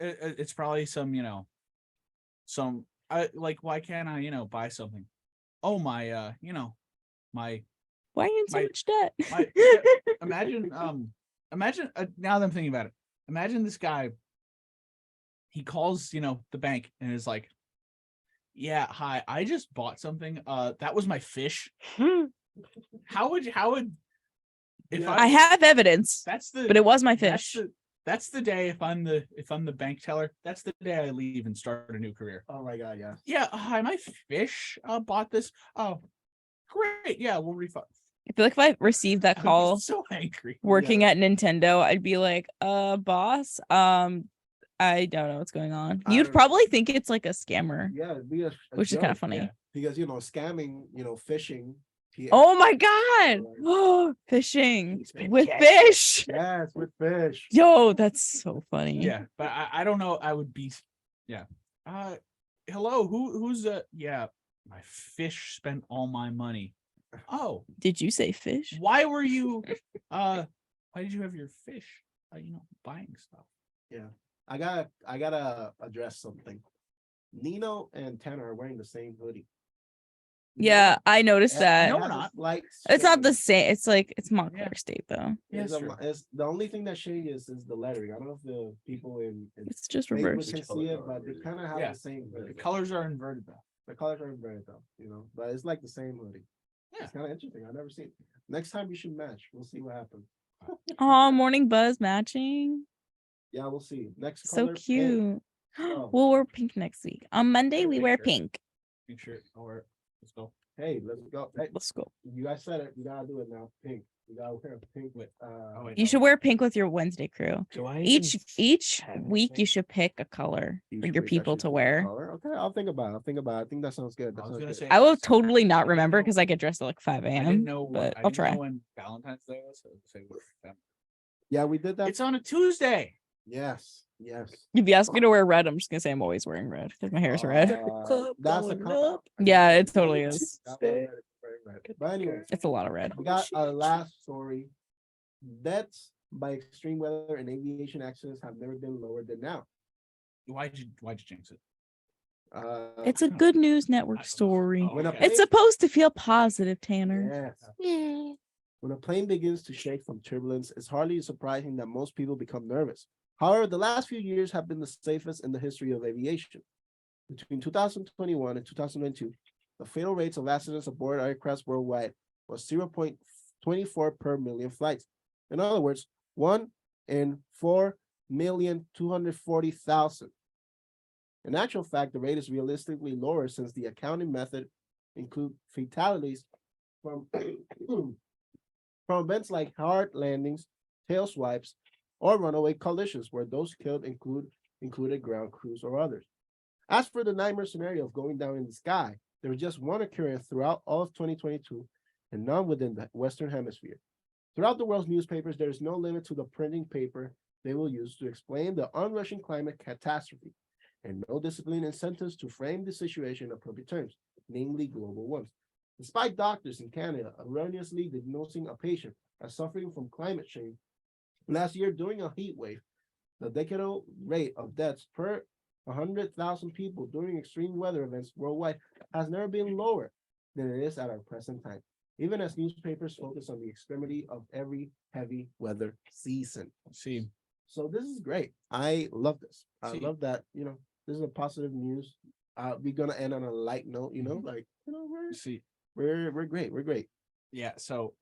It's probably some, why can't I, buy something? Oh, my, my, Why are you in so My- much debt? imagine, now that I'm thinking about it, imagine this guy, he calls, the bank and is like, yeah, hi, I just bought something. That was my fish. How would, if Yeah. I have evidence, that's the, but it was my that's fish. that's the day if I'm the bank teller, that's the day I leave and start a new career. Oh my God. Yeah. Yeah, hi, my fish bought this. Oh, great. Yeah, we'll refund. I feel like if I received that I'd be call so angry. working at Nintendo, I'd be like, boss, I don't know what's going on. I You'd don't know. probably think it's like a scammer, Yeah. It'd be a which is kind joke, of funny. yeah. because scamming, fishing. Oh my God. Oh, fishing with fish. Yes, with fish. Yo, that's so funny. Yeah, but I don't know. I would be. Yeah. Hello. Who's yeah. My fish spent all my money. Oh, Did you say fish? why were you? Why did you have your fish? Buying stuff. Yeah. I gotta address something. Nino and Tanner are wearing the same hoodie. Yeah, I noticed that. No, we're not. Like It's not the same. It's like it's Montclair State though. Yeah, It's, it's true. it's the only thing that shady is the lettering. I don't know if the people in It's just Facebook reversed. can see it, but they kind of have Yeah. the same The hoodie. colors are inverted though. The colors are inverted though, but it's like the same hoodie. Yeah. It's kind of interesting. I've never seen it. Next time you should match. We'll see what happens. Oh, Morning Buzz matching. Yeah, we'll see. Next So color, pink. cute. Oh. We'll wear pink next week. On Monday, we Pink wear shirt. pink. Make sure. Let's go. Hey, let's go. Hey, Let's go. you guys said it. You gotta do it now. Pink. You gotta wear pink with. You should wear pink with your Wednesday crew. Do I Each have week, anything? you should pick a color each for your week I people should to pick a wear. color. Okay, I'll think about it. I think that sounds good. That I was sounds gonna good. say I will I totally not didn't remember know- because I get dressed at like 5 I didn't a.m. know what But I I'll didn't try. know when Valentine's Day was. So say what September. Yeah, we did that. It's on a Tuesday. Yes. If you ask me to wear red, I'm just gonna say I'm always wearing red because my hair is red. That's a cop. Yeah, it totally is. That's very red. But anyway, It's a lot of red. we got our last story. Deaths by extreme weather and aviation accidents have never been lower than now. Why'd you jinx it? It's a good news network story. Oh, When a okay. It's supposed to feel positive, Tanner. Yes. When a plane begins to shake from turbulence, it's hardly surprising that most people become nervous. However, the last few years have been the safest in the history of aviation. Between 2021 and 2022, the fatal rates of accidents aboard aircraft worldwide was 0.24 per million flights. In other words, 1 in 4,240,000. In actual fact, the rate is realistically lower since the accounting method include fatalities from from events like hard landings, tail swipes, or runaway collisions, where those killed included ground crews or others. As for the nightmare scenario of going down in the sky, there was just one occurrence throughout all of 2022, and none within the Western Hemisphere. Throughout the world's newspapers, there is no limit to the printing paper they will use to explain the onrushing climate catastrophe, and no discipline incentives to frame the situation in appropriate terms, namely global ones. Despite doctors in Canada erroneously diagnosing a patient as suffering from climate change, last year during a heat wave, the decadal rate of deaths per 100,000 people during extreme weather events worldwide has never been lower than it is at our present time, even as newspapers focus on the extremity of every heavy weather season. See, So this is great. I love this. I See. love that, this is a positive news. We're gonna end on a light note, see, we're great. We're great. yeah. So,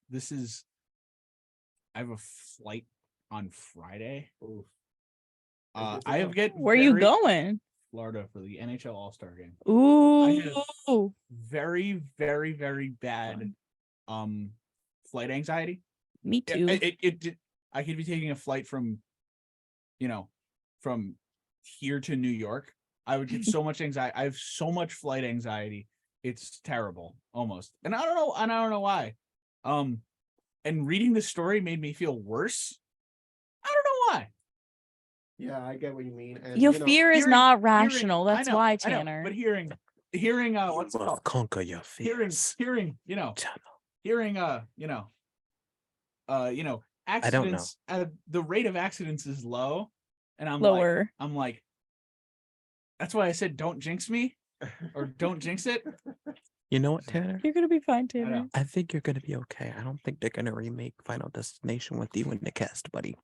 this is. I have a flight on Friday. Oof. I have get Where are you going? Florida for the NHL All-Star game. Ooh. Very, very, very bad flight anxiety. Me too. I could be taking a flight from here to New York. I would get so much anxiety. I have so much flight anxiety. It's terrible almost. And I don't know why. And reading the story made me feel worse. I don't know why. Yeah, I get what you mean. And Your fear is not rational. That's why, I know, Tanner. but hearing what's it called? Conquer your fears. Hearing accidents. The rate of accidents is low, and I'm Lower. like, that's why I said don't jinx me, or don't jinx it. You know what, Tanner? You're gonna be fine, I Tanner. know. I think you're gonna be okay. I don't think they're gonna remake Final Destination with you in the cast, buddy.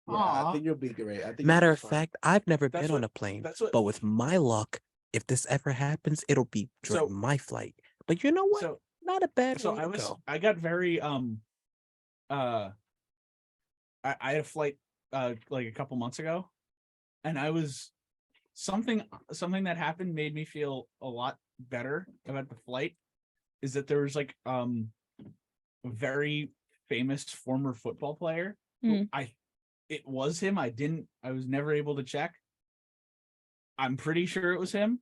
Yeah, Aw. I think you'll be great. I think Matter you'll of be fine. fact, I've never That's been what- on a plane, that's what- but with my luck, if this ever happens, it'll be during So- my flight. But you know what? So Not a bad so way to go. I got very I had a flight like a couple months ago, and I was something that happened made me feel a lot better about the flight. Is that there was like a very famous former football player. Who it was him. I was never able to check. I'm pretty sure it was him,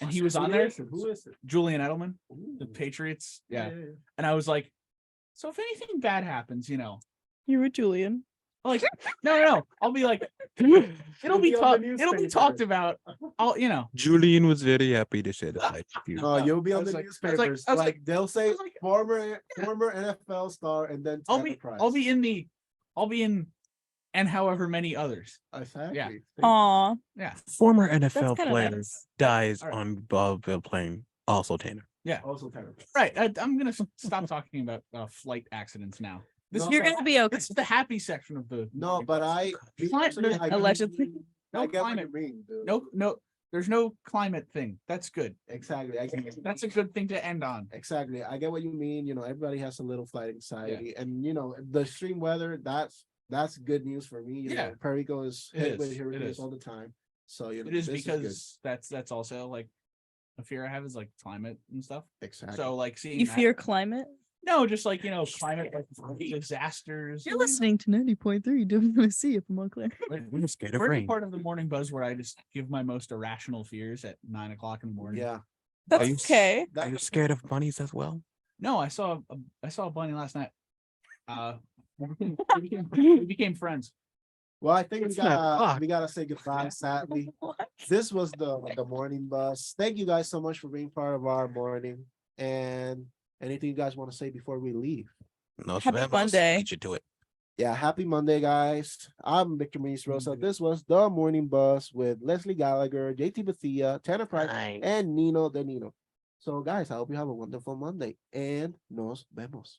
and he was on there. Who is it? Julian Edelman, the Ooh. Patriots. Yeah, Yeah. yeah, yeah. And I was like, so if anything bad happens, You're with Julian. like, no, I'll be like, it'll be be on the it'll be newspaper. talked about. Julian was very happy to share that. No, you'll be I on was the like- newspapers. I was Like, they'll say was like- former NFL star, and then I'll Tanner be Price. and however many others. Exactly. Yeah. Aw. Yeah. Former NFL kinda player nice. dies All right. on the plane. Also, Tanner. Yeah. Also Tanner Price. Right. I'm gonna stop talking about flight accidents now. This No, You're but- gonna be okay. It's the happy section of the. No, but I Allegedly. No I get what climate. you mean, dude. No. There's no climate thing. That's good. Exactly. That's a good thing to end on. Exactly. I get what you mean. Everybody has a little flight anxiety, and the extreme weather. That's good news for me. Yeah. Puerto Rico is It hit is, with it hurricanes is. all the time. So It is this because that's also like a fear I have is like climate and stuff. good. Exactly. So like seeing You that- fear climate? No, just like climate disasters. You're listening to 90.3 WMC up in Montclair. We're scared of We're the rain. part of the morning buzz where I just give my most irrational fears at 9 o'clock in the morning. Yeah. That's Are you- okay. Are you scared of bunnies as well? No, I saw a bunny last night. We became friends. Well, I think It's 9 we gotta say goodbye, sadly. What? This was the morning bus. Thank you guys so much for being part of our morning. And anything you guys want to say before we leave? No, Happy Savannah, Monday. beat you to it. Yeah, happy Monday, guys. I'm Victor Muñiz Rosa. This was the morning bus with Leslie Gallagher, JT Bethea, Tanner Price, Nice. and Nino the Nino. So, guys, I hope you have a wonderful Monday and nos vemos.